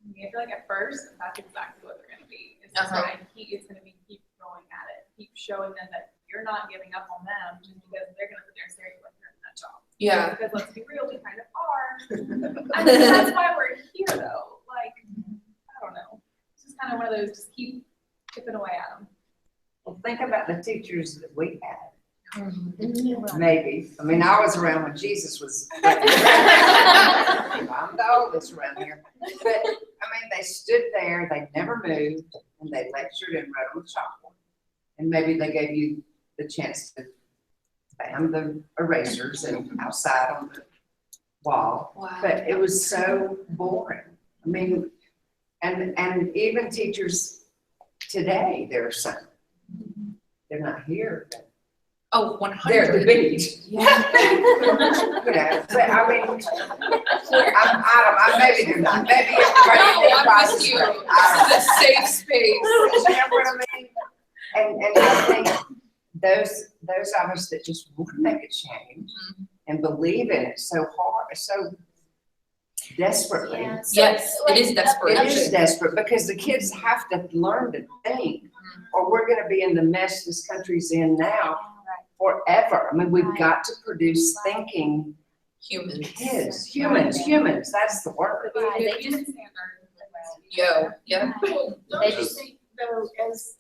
I feel like at first, that's exactly what they're gonna be. It's just gonna be keep going at it, keep showing them that you're not giving up on them just because they're gonna sit there and stare at you like you're in that job. Yeah. Because let's be real, we kind of are. I mean, that's why we're here though. Like, I don't know. It's just kind of one of those, just keep chipping away at them. Well, think about the teachers that we had. Maybe. I mean, I was around when Jesus was. I'm the oldest around here. But, I mean, they stood there, they never moved, and they lectured and wrote on the chalkboard. And maybe they gave you the chance to band the erasers and outside on the wall. Wow. But it was so boring. I mean, and even teachers today, there are some they're not here. Oh, They're at the 100. beach. Yeah. You know, but I mean, maybe they're not, maybe everybody No, in I'm class with is you. great. This is a safe space. You know what I mean? And I think those of us that just want to make a change and believe in it so hard, so desperately. Yeah. Yes, it is desperate. It is desperate because the kids have to learn to think, or we're gonna be in the mess this country's in now forever. I mean, we've got to produce thinking Humans. kids, humans, that's the word. They just, Yo, yeah. Don't you think though, as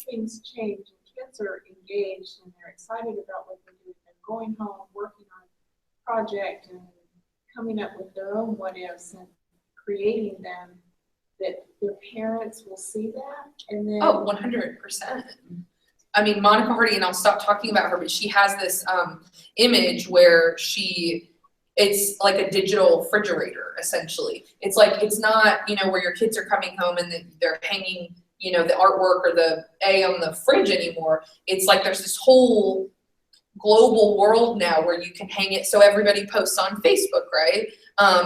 things change and kids are engaged and they're excited about what they're doing, they're going home, working on a project and coming up with their own what ifs and creating them, that their parents will see that and then. Oh, 100%. I mean, Monica Hardy, and I'll stop talking about her, but she has this image where it's like a digital refrigerator, essentially. It's like, it's not, where your kids are coming home and they're hanging, the artwork or the A on the fridge anymore. It's like there's this whole global world now where you can hang it so everybody posts on Facebook, right?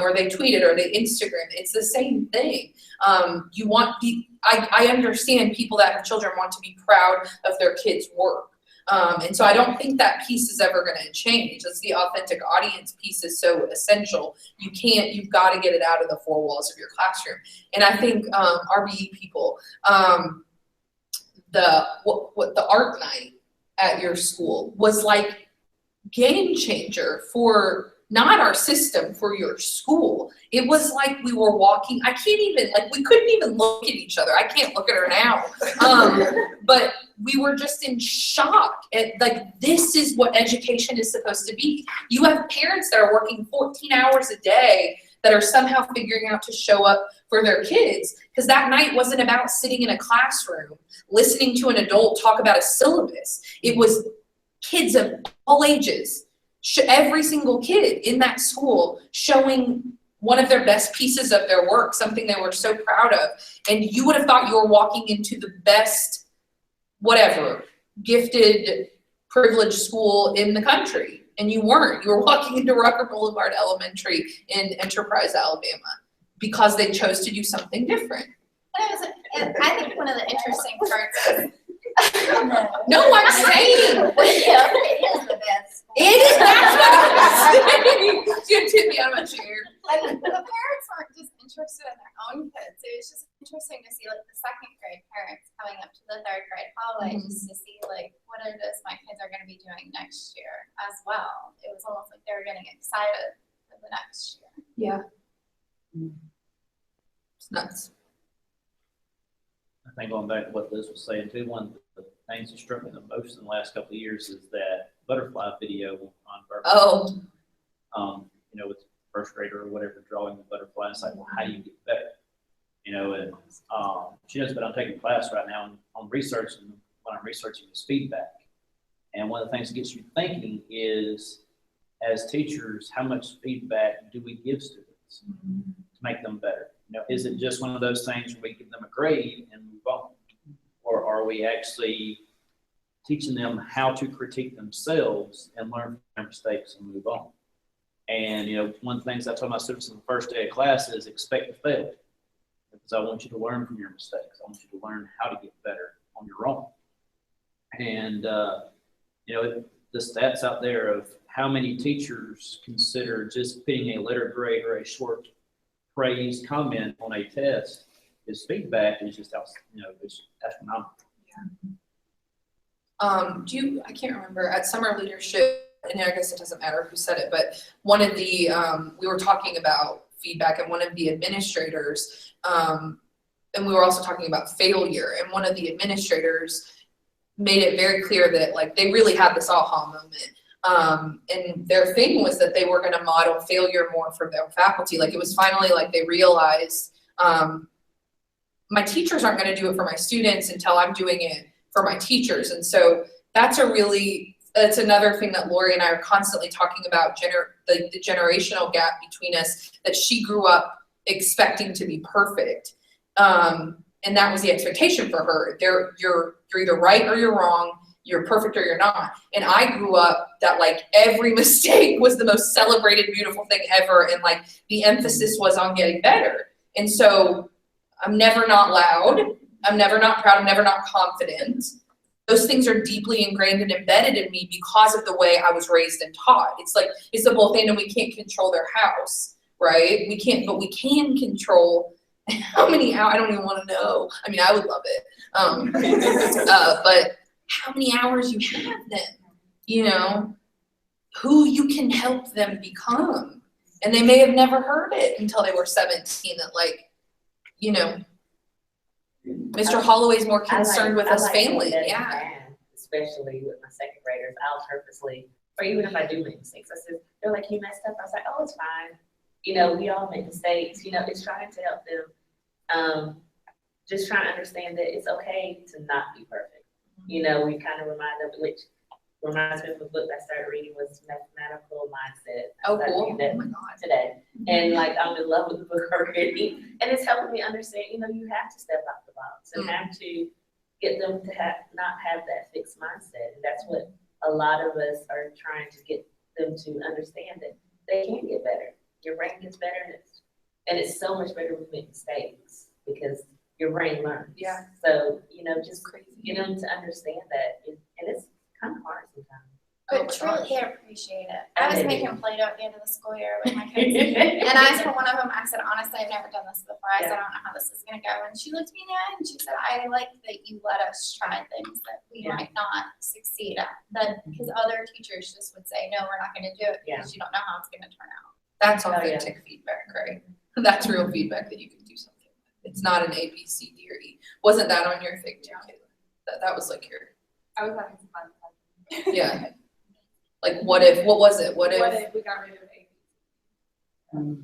Or they tweet it or they Instagram. It's the same thing. I understand people that have children want to be proud of their kids' work. And so I don't think that piece is ever going to change. It's the authentic audience piece is so essential. You've got to get it out of the four walls of your classroom. And I think RBE people, the art night at your school was like game changer for not our system, for your school. It was like we were walking, we couldn't even look at each other. I can't look at her now. But we were just in shock at this is what education is supposed to be. You have parents that are working 14 hours a day that are somehow figuring out to show up for their kids. Because that night wasn't about sitting in a classroom, listening to an adult talk about a syllabus. It was kids of all ages, every single kid in that school showing one of their best pieces of their work, something they were so proud of. And you would have thought you were walking into the best, gifted, privileged school in the country. And you weren't. You were walking into Rucker Boulevard Elementary in Enterprise, Alabama, because they chose to do something different. I think one of the interesting parts is No, I'm saying. yeah, it is the best. It is, that's what I'm saying. You tip me out of my chair. And the parents weren't just interested in their own kids. It was just interesting to see the second grade parents coming up to the third grade hallway just to see what it is my kids are going to be doing next year as well. It was almost like they were getting excited for the next year. Yeah. It's nuts. I think going back to what Liz was saying too, one of the things that struck me the most in the last couple of years is that butterfly video on purpose. Oh. With first grader or whatever, drawing the butterfly. It's like, well, how do you get better? And she knows, but I'm taking a class right now on researching. What I'm researching is feedback. And one of the things that gets you thinking is, as teachers, how much feedback do we give students to make them better? Is it just one of those things where we give them a grade and move on? Or are we actually teaching them how to critique themselves and learn from their mistakes and move on? And, one of the things I told my students in the first day of class is expect to fail. Because I want you to learn from your mistakes. I want you to learn how to get better on your own. And, the stats out there of how many teachers consider just putting a letter grade or a short praise comment on a test is feedback is just, it's astronomical. Yeah. I can't remember, at summer leadership, and I guess it doesn't matter who said it, but one of the, we were talking about feedback, and one of the administrators, and we were also talking about failure, and one of the administrators made it very clear that they really had this aha moment. And their thing was that they were going to model failure more for their faculty. It was finally they realized, my teachers aren't going to do it for my students until I'm doing it for my teachers. And so that's another thing that Lori and I are constantly talking about, the generational gap between us, that she grew up expecting to be perfect. And that was the expectation for her. You're either right or you're wrong, you're perfect or you're not. And I grew up that like every mistake was the most celebrated, beautiful thing ever. And like the emphasis was on getting better. And so I'm never not loud. I'm never not proud. I'm never not confident. Those things are deeply ingrained and embedded in me because of the way I was raised and taught. It's like, it's the whole thing, and we can't control their house, right? We can't, but we can control how many hours. I don't even want to know. I mean, I would love it. But how many hours you have them, you know, who you can help them become. And they may have never heard it until they were 17 that like, you know, Mr. Holloway's more concerned with his family, yeah. Especially with my second graders, I'll purposely, or even if I do make mistakes, I said, they're like, you messed up. I was like, oh, it's fine. You know, we all make mistakes. You know, it's trying to help them. Just trying to understand that it's okay to not be perfect. You know, we kind of remind them, which reminds me of a book I started reading was Mathematical Mindset. Oh, cool. Oh my God. Today. And like, I'm in love with the book already. And it's helping me understand, you know, you have to step out the box and have to get them to not have that fixed mindset. And that's what a lot of us are trying to get them to understand, that they can get better. Your brain gets better, and it's so much better with making mistakes because your brain learns. Yeah. So, you know, just get them to understand that. And it's kind of hard sometimes. But truly appreciate it. I was making Play-Doh at the end of the school year with my kids. And I told one of them, I said, honestly, I've never done this before. I said, I don't know how this is going to go. And she looked me in the eye and she said, I like that you let us try things that we might not succeed at. Because other teachers just would say, no, we're not going to do it because you don't know how it's going to turn out. That's authentic feedback, right? That's real feedback that you can do something with. It's not an A, B, C, D, or E. Wasn't that on your thing too, Kayla? That was like your. I was having some fun. Yeah. Like, what if we got rid of A?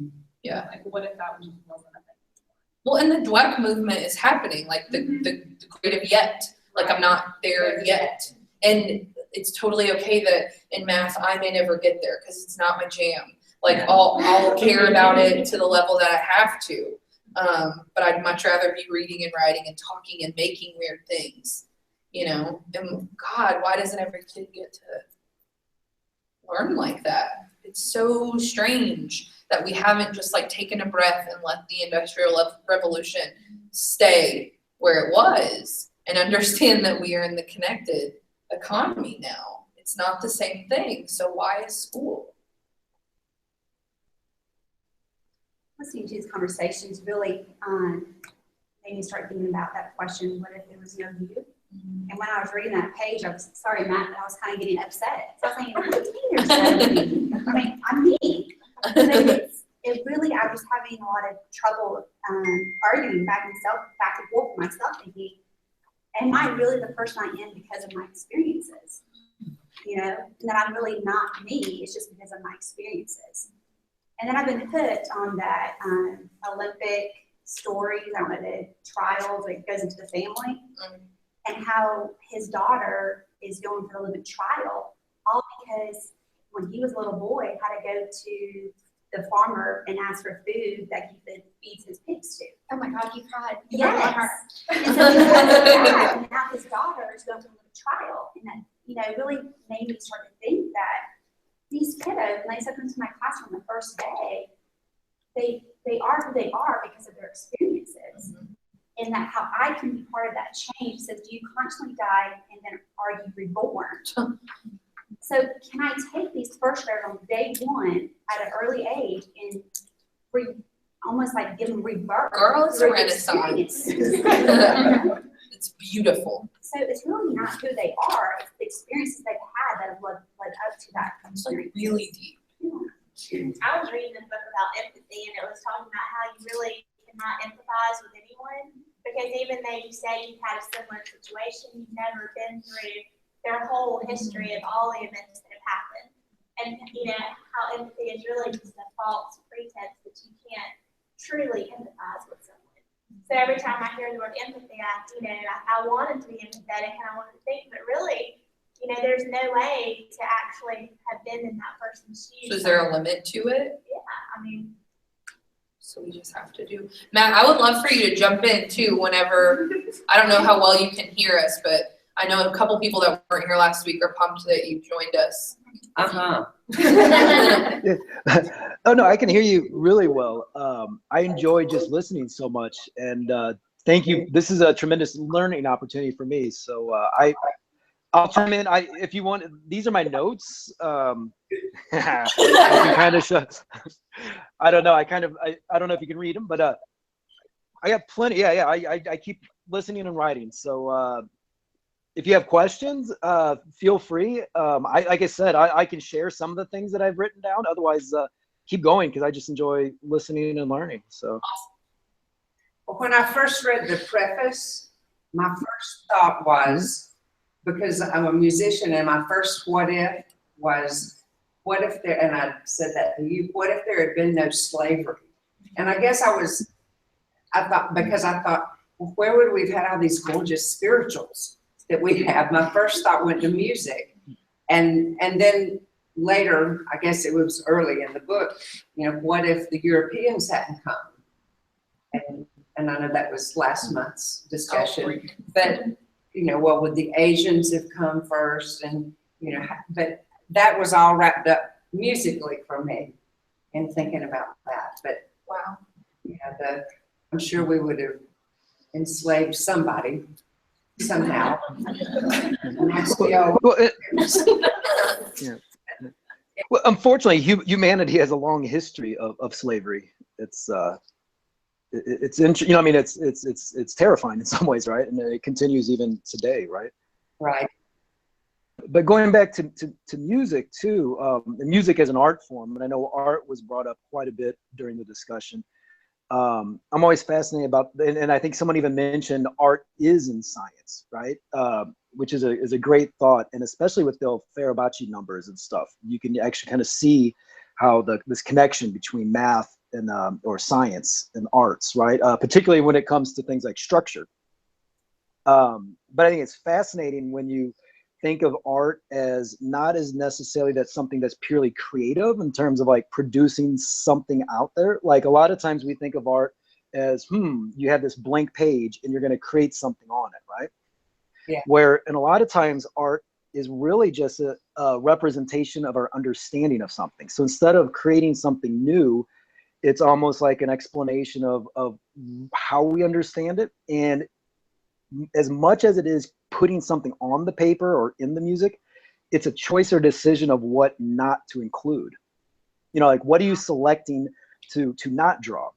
Yeah. Like, what if that just wasn't a thing? Well, and the DWEC movement is happening, like the creative yet. Like, I'm not there yet. And it's totally okay that in math, I may never get there because it's not my jam. Like, I'll care about it to the level that I have to. But I'd much rather be reading and writing and talking and making weird things, you know? And God, why doesn't every kid get to learn like that? It's so strange that we haven't just like taken a breath and let the Industrial Revolution stay where it was and understand that we are in the connected economy now. It's not the same thing. So why is school? Listening to these conversations really made me start thinking about that question, what if there was no you? And when I was reading that page, I was, sorry, Matt, but I was kind of getting upset. So I was thinking, what do you mean there's no me? I mean, I'm me. So it really, I was having a lot of trouble arguing back and forth with myself, thinking, am I really the person I am because of my experiences? You know, and that I'm really not me, it's just because of my experiences. And then I've been hooked on that Olympic stories, I don't know, the trials that goes into the family. And how his daughter is going for the Olympic trial, all because when he was a little boy, had to go to the farmer and ask for food that he feeds his pigs to. Oh my God, he cried. Yes. And so and now his daughter is going to the Olympic trial. And that, you know, really made me start to think that these kiddos, when they step into my classroom the first day, they are who they are because of their experiences. And that how I can be part of that change. So do you constantly die and then are you reborn? So can I take these first graders on day one at an early age and almost like give them rebirth? Girl, it's a renaissance. It's beautiful. So it's really not who they are, it's the experiences they've had that have led up to that. It's like really deep. I was reading this book about empathy, and it was talking about how you really cannot empathize with anyone, because even though you say you've had a similar situation, you've never been through their whole history of all the events that have happened. And you know, how empathy is really just a false pretense that you can't truly empathize with someone. So every time I hear the word empathy, I wanted to be empathetic and I wanted to think, but really, you know, there's no way to actually have been in that person's shoes. So is there a limit to it? Yeah, I mean. So we just have to do. Matt, I would love for you to jump in too whenever, I don't know how well you can hear us, but I know a couple people that weren't here last week are pumped that you joined us. Uh-huh. Oh no, I can hear you really well. I enjoy just listening so much, and thank you. This is a tremendous learning opportunity for me. So I'll chime in. If you want, these are my notes. I can kind of show. I don't know. I don't know if you can read them, but I got plenty. Yeah. I keep listening and writing. So if you have questions, feel free. Like I said, I can share some of the things that I've written down. Otherwise, keep going because I just enjoy listening and learning. So. When I first read the preface, my first thought was, because I'm a musician, and my first what if was, what if there, and I said that to you, what if there had been no slavery? And I guess I thought, because I thought, well, where would we have had all these gorgeous spirituals that we have? My first thought went to music. And then later, I guess it was early in the book, what if the Europeans hadn't come? And I know that was last month's discussion, but well, would the Asians have come first? And, but that was all wrapped up musically for me in thinking about that. But wow, I'm sure we would have enslaved somebody somehow. And that's well, unfortunately, humanity has a long history of slavery. It's it's terrifying in some ways, right? And it continues even today, right? Right. But going back to music too, and music as an art form, and I know art was brought up quite a bit during the discussion. I'm always fascinated about, and I think someone even mentioned art is in science, right? Which is a great thought, and especially with the Fibonacci numbers and stuff, you can actually kind of see how this connection between math and or science and arts, right? Particularly when it comes to things like structure. But I think it's fascinating when you think of art as not as necessarily that's something that's purely creative in terms of like producing something out there. Like a lot of times we think of art as, you have this blank page and you're going to create something on it, right? Yeah. Where, and a lot of times art is really just a representation of our understanding of something. So instead of creating something new, it's almost like an explanation of how we understand it. And as much as it is putting something on the paper or in the music, it's a choice or decision of what not to include. Like what are you selecting to not draw?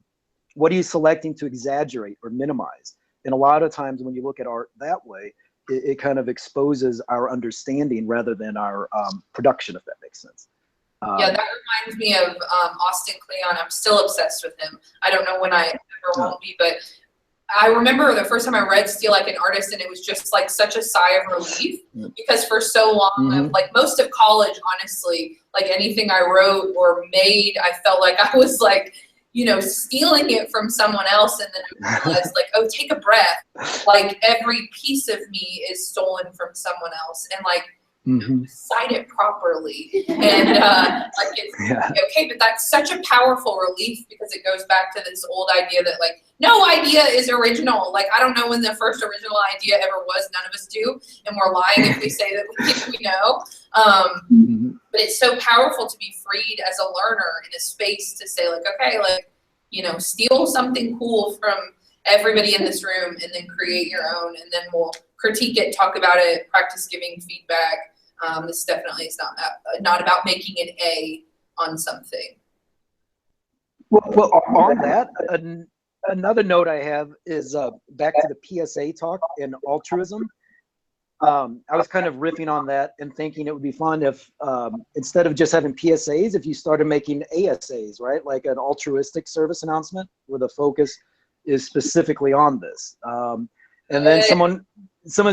What are you selecting to exaggerate or minimize? And a lot of times when you look at art that way, it kind of exposes our understanding rather than our production, if that makes sense. Yeah, that reminds me of Austin Kleon. I'm still obsessed with him. I don't know when I ever won't be, but I remember the first time I read Steal Like an Artist, and it was just like such a sigh of relief, because for so long, like most of college, honestly, like anything I wrote or made, I felt like I was like, stealing it from someone else. And then I realized like, oh, take a breath. Like every piece of me is stolen from someone else. And like, cite it properly, and like it's okay, but that's such a powerful relief, because it goes back to this old idea that like no idea is original. Like I don't know when the first original idea ever was. None of us do, and we're lying if we say that we think we know. But it's so powerful to be freed as a learner in a space to say like, okay, like steal something cool from everybody in this room, and then create your own, and then we'll critique it, talk about it, practice giving feedback. This definitely is not about making an A on something. Well, on that, another note I have is back to the PSA talk and altruism. I was kind of riffing on that and thinking it would be fun if instead of just having PSAs, if you started making ASAs, right? Like an altruistic service announcement where the focus is specifically on this. And then someone's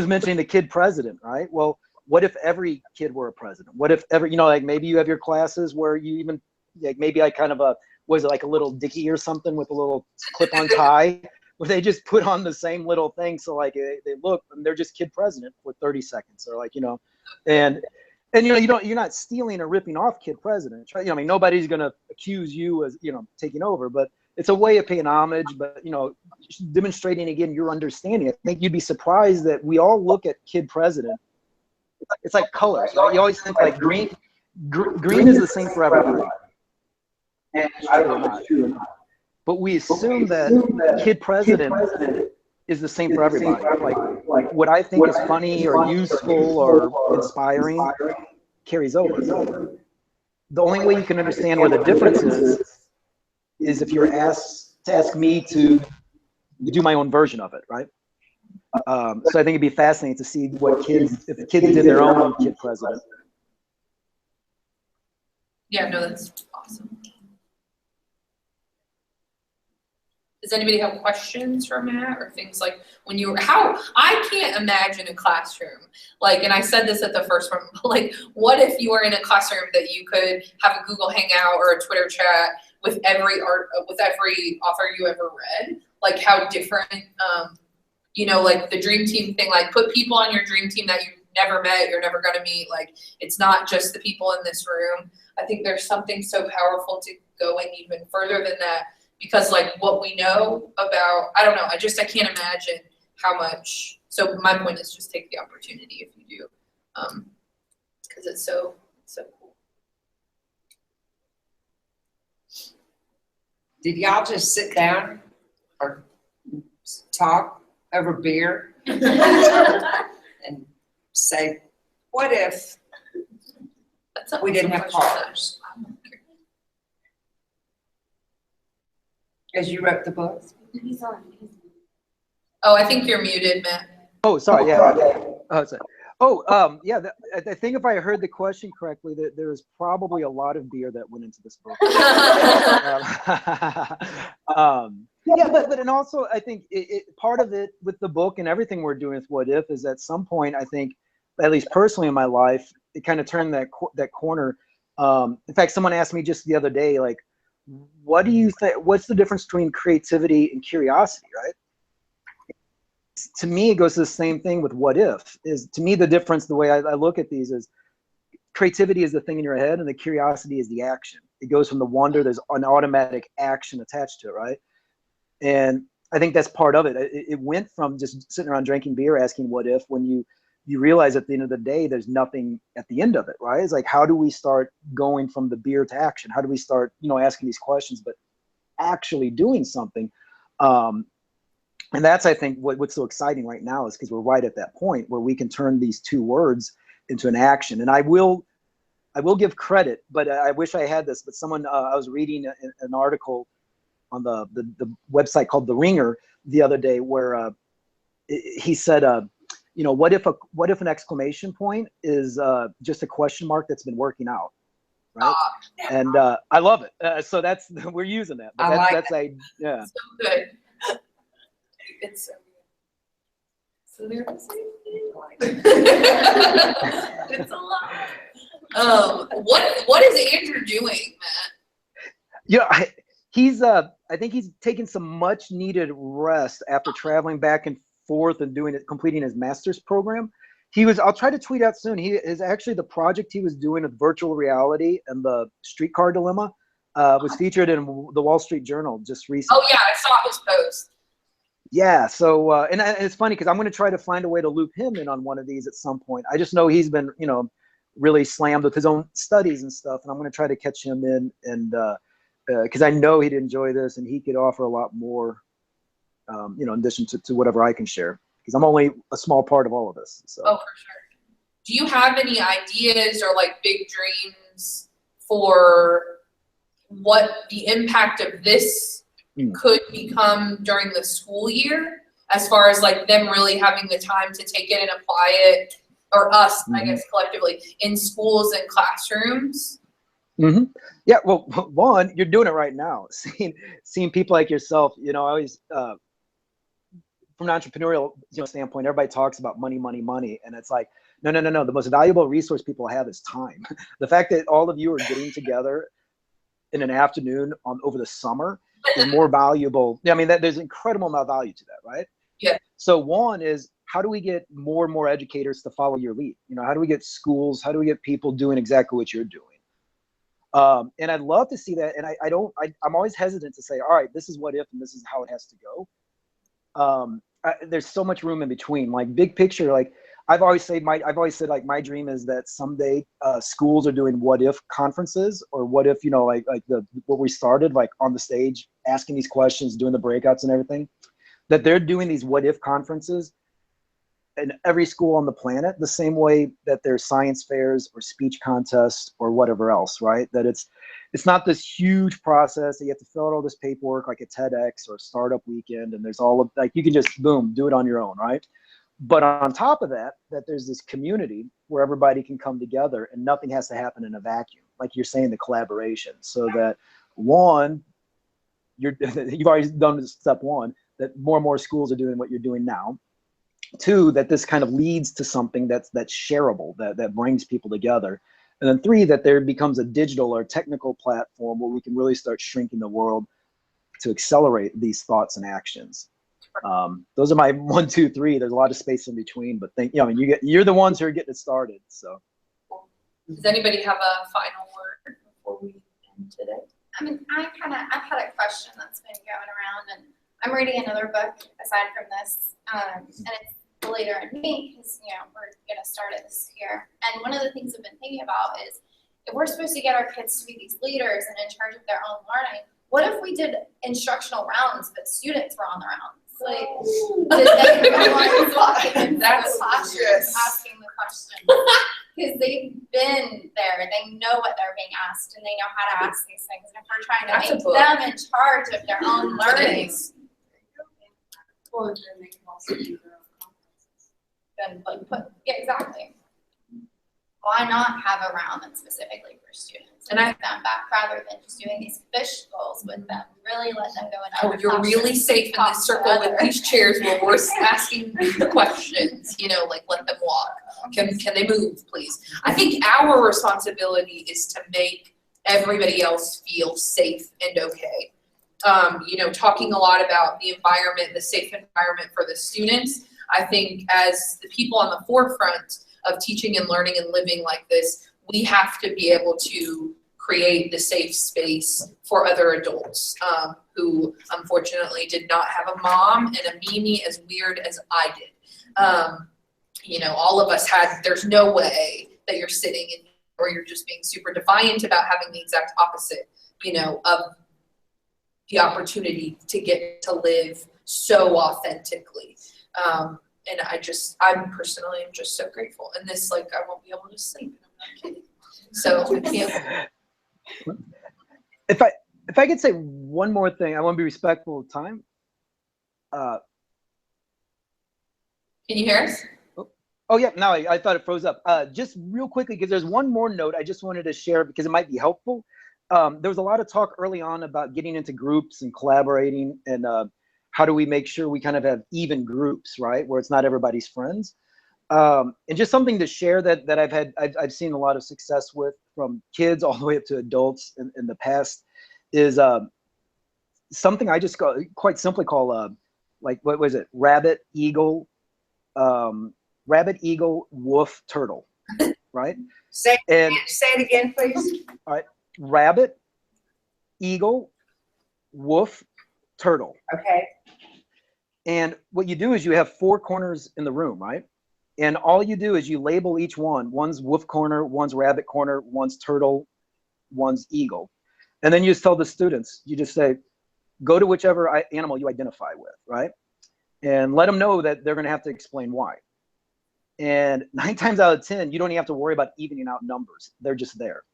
mentioning the kid president, right? Well, what if every kid were a president? What if every, like maybe you have your classes where you even, like maybe I kind of was it like a little dicky or something with a little clip-on tie where they just put on the same little thing. So like they look and they're just kid president for 30 seconds or like, and you're not stealing or ripping off kid president. Right? I mean, nobody's going to accuse you as, taking over, but it's a way of paying homage, but you know, demonstrating again your understanding. I think you'd be surprised that we all look at kid president. It's like colors, right? You always think like green is the same for everybody. And it's true or not. But we assume that kid president is the same for everybody. Like what I think is funny or useful or inspiring carries over. The only way you can understand where the difference is if you're asked to ask me to do my own version of it, right? So I think it'd be fascinating to see what kids, if the kids did their own kid president. Yeah, no, that's awesome. Does anybody have questions for Matt or things like when you were, I can't imagine a classroom, like, and I said this at the first one, like, what if you were in a classroom that you could have a Google Hangout or a Twitter chat with every author you ever read? Like how different, you know, like the dream team thing, like put people on your dream team that you've never met, you're never gonna meet. Like it's not just the people in this room. I think there's something so powerful to going even further than that. Because like what we know about, I don't know, I can't imagine how much, so my point is just take the opportunity if you do, because it's so cool. Did y'all just sit down or talk over beer and say, what if we didn't have cars? As you wrote the book? Oh, I think you're muted, Matt. Oh, sorry. Yeah. Yeah. I think if I heard the question correctly, that there was probably a lot of beer that went into this book. Yeah, but and also I think part of it with the book and everything we're doing with What If is at some point I think, at least personally in my life, it kind of turned that corner. In fact, someone asked me just the other day, like, what do you think? What's the difference between creativity and curiosity, right? To me, it goes to the same thing with what if. Is to me the difference, the way I look at these is creativity is the thing in your head and the curiosity is the action. It goes from the wonder, there's an automatic action attached to it, right? And I think that's part of it. It went from just sitting around drinking beer asking what if, when you realize at the end of the day, there's nothing at the end of it, right? It's like, how do we start going from the beer to action? How do we start, asking these questions, but actually doing something? And that's, I think, what's so exciting right now is because we're right at that point where we can turn these two words into an action. And I will give credit, but I wish I had this, but someone, I was reading an article on the website called The Ringer the other day where he said, what if an exclamation point is just a question mark that's been working out, right? And I love it. So we're using that. But yeah. So good. It's so they're the same thing. It's a lot. What is Andrew doing, Matt? Yeah, I think he's taking some much needed rest after traveling back and forth and completing his master's program. I'll try to tweet out soon. He is actually the project he was doing with virtual reality and the streetcar dilemma was featured in the Wall Street Journal just recently. Oh yeah, I saw his post. Yeah, so and it's funny because I'm going to try to find a way to loop him in on one of these at some point. I just know he's been, really slammed with his own studies and stuff, and I'm going to try to catch him in, and because I know he'd enjoy this and he could offer a lot more, in addition to whatever I can share, because I'm only a small part of all of this. So. Oh, for sure. Do you have any ideas or like big dreams for what the impact of this could become during the school year, as far as like them really having the time to take it and apply it, or us, I guess, collectively in schools and classrooms? Mm-hmm. Yeah, well, one, you're doing it right now. Seeing people like yourself, I always, from an entrepreneurial standpoint, everybody talks about money, and it's like, no. The most valuable resource people have is time. The fact that all of you are getting together in an afternoon over the summer is more valuable. I mean, there's an incredible amount of value to that, right? Yeah. So one is, how do we get more and more educators to follow your lead? How do we get schools? How do we get people doing exactly what you're doing? And I'd love to see that. And I'm always hesitant to say, all right, this is what if, and this is how it has to go. There's so much room in between. Like big picture, like I've always said like my dream is that someday schools are doing what if conferences, or what if, like what we started, like on the stage, asking these questions, doing the breakouts and everything, that they're doing these what if conferences in every school on the planet, the same way that there's science fairs or speech contests or whatever else, right? That it's not this huge process that you have to fill out all this paperwork like a TEDx or a startup weekend, and there's all of, like, you can just boom, do it on your own, right? But on top of that, that there's this community where everybody can come together and nothing has to happen in a vacuum. Like you're saying, the collaboration, so that one, you've already done step one, that more and more schools are doing what you're doing now. Two, that this kind of leads to something that's shareable, that brings people together. And then three, that there becomes a digital or technical platform where we can really start shrinking the world to accelerate these thoughts and actions. Those are my 1, 2, 3. There's a lot of space in between, but you're the ones who are getting it started. So, does anybody have a final word before we end today? I mean, I've had a question that's been going around, and I'm reading another book aside from this, and it's the Leader in Me, because we're gonna start it this year. And one of the things I've been thinking about is, if we're supposed to get our kids to be these leaders and in charge of their own learning, what if we did instructional rounds, but students were on the rounds? Like, did they realize walking into the classroom asking the questions? Because they've been there, they know what they're being asked, and they know how to ask these things. And if we're trying to make them in charge of their own learning, Well, and then they can also do their own conferences. then exactly. Why not have a round that's specifically for students and bring them back, rather than just doing these fish bowls with them? Really let them go in. Oh, you're really safe in this circle with these chairs where we're asking the questions, like let them walk. Can they move, please? I think our responsibility is to make everybody else feel safe and okay. Talking a lot about the environment, the safe environment for the students. I think as the people on the forefront of teaching and learning and living like this, we have to be able to create the safe space for other adults who unfortunately did not have a mom and a Mimi as weird as I did. All of us there's no way that you're sitting or you're just being super defiant about having the exact opposite, of the opportunity to get to live so authentically. And I'm personally just so grateful. And this, I won't be able to sleep. I'm not kidding. So I can't. If I could say one more thing, I want to be respectful of time. Can you hear us? Oh yeah, no, I thought it froze up. Just real quickly, because there's one more note I just wanted to share because it might be helpful. There was a lot of talk early on about getting into groups and collaborating, and how do we make sure we kind of have even groups, right, where it's not everybody's friends. And just something to share that I've seen a lot of success with, from kids all the way up to adults in the past, is something I just quite simply call what was it? Rabbit, eagle, wolf, turtle, right? Say it again, please. All right, rabbit, eagle, wolf, turtle. Okay. And what you do is you have 4 corners in the room, right? And all you do is you label each one. One's wolf corner, one's rabbit corner, one's turtle, one's eagle. And then you just tell the students, you just say, go to whichever animal you identify with, right? And let them know that they're going to have to explain why. And 9 times out of 10, you don't even have to worry about evening out numbers. They're just there.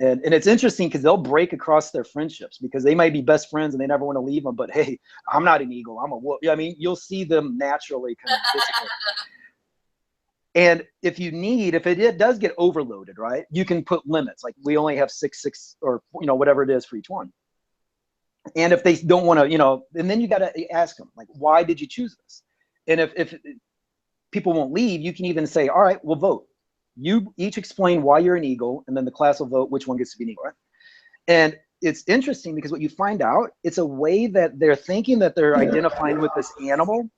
And it's interesting because they'll break across their friendships, because they might be best friends and they never want to leave them. But hey, I'm not an eagle, I'm a wolf. I mean, you'll see them naturally kind of disappear. And if it does get overloaded, right, you can put limits. Like we only have 6 or whatever it is for each one. And if they don't want to, and then you got to ask them, like, why did you choose this? And if people won't leave, you can even say, all right, we'll vote. You each explain why you're an eagle, and then the class will vote which one gets to be an eagle, right? And it's interesting because what you find out, it's a way that they're thinking that they're identifying with this animal,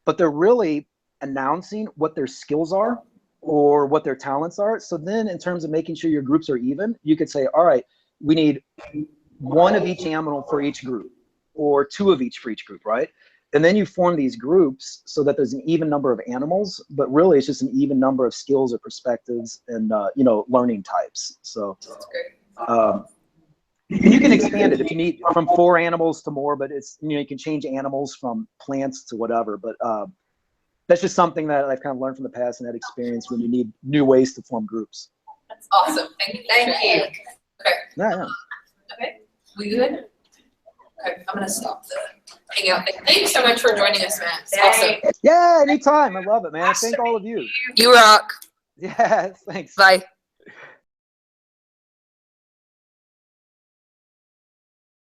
but they're really announcing what their skills are or what their talents are. So then in terms of making sure your groups are even, you could say, all right, we need one of each animal for each group, or two of each for each group, right? And then you form these groups so that there's an even number of animals, but really it's just an even number of skills or perspectives and, you know, learning types. So, and you can expand it if you need from 4 animals to more, but it's, you know, you can change animals from plants to whatever. But that's just something that I've kind of learned from the past and had experience when you need new ways to form groups. That's awesome. Thank you. Thank you. Okay. Yeah. Okay. We good? Okay. I'm gonna stop the hangout thing. Thanks so much for joining us, Matt. It's awesome. Yeah, anytime. I love it, man. Thank all of you. You rock. Yeah, thanks. Bye.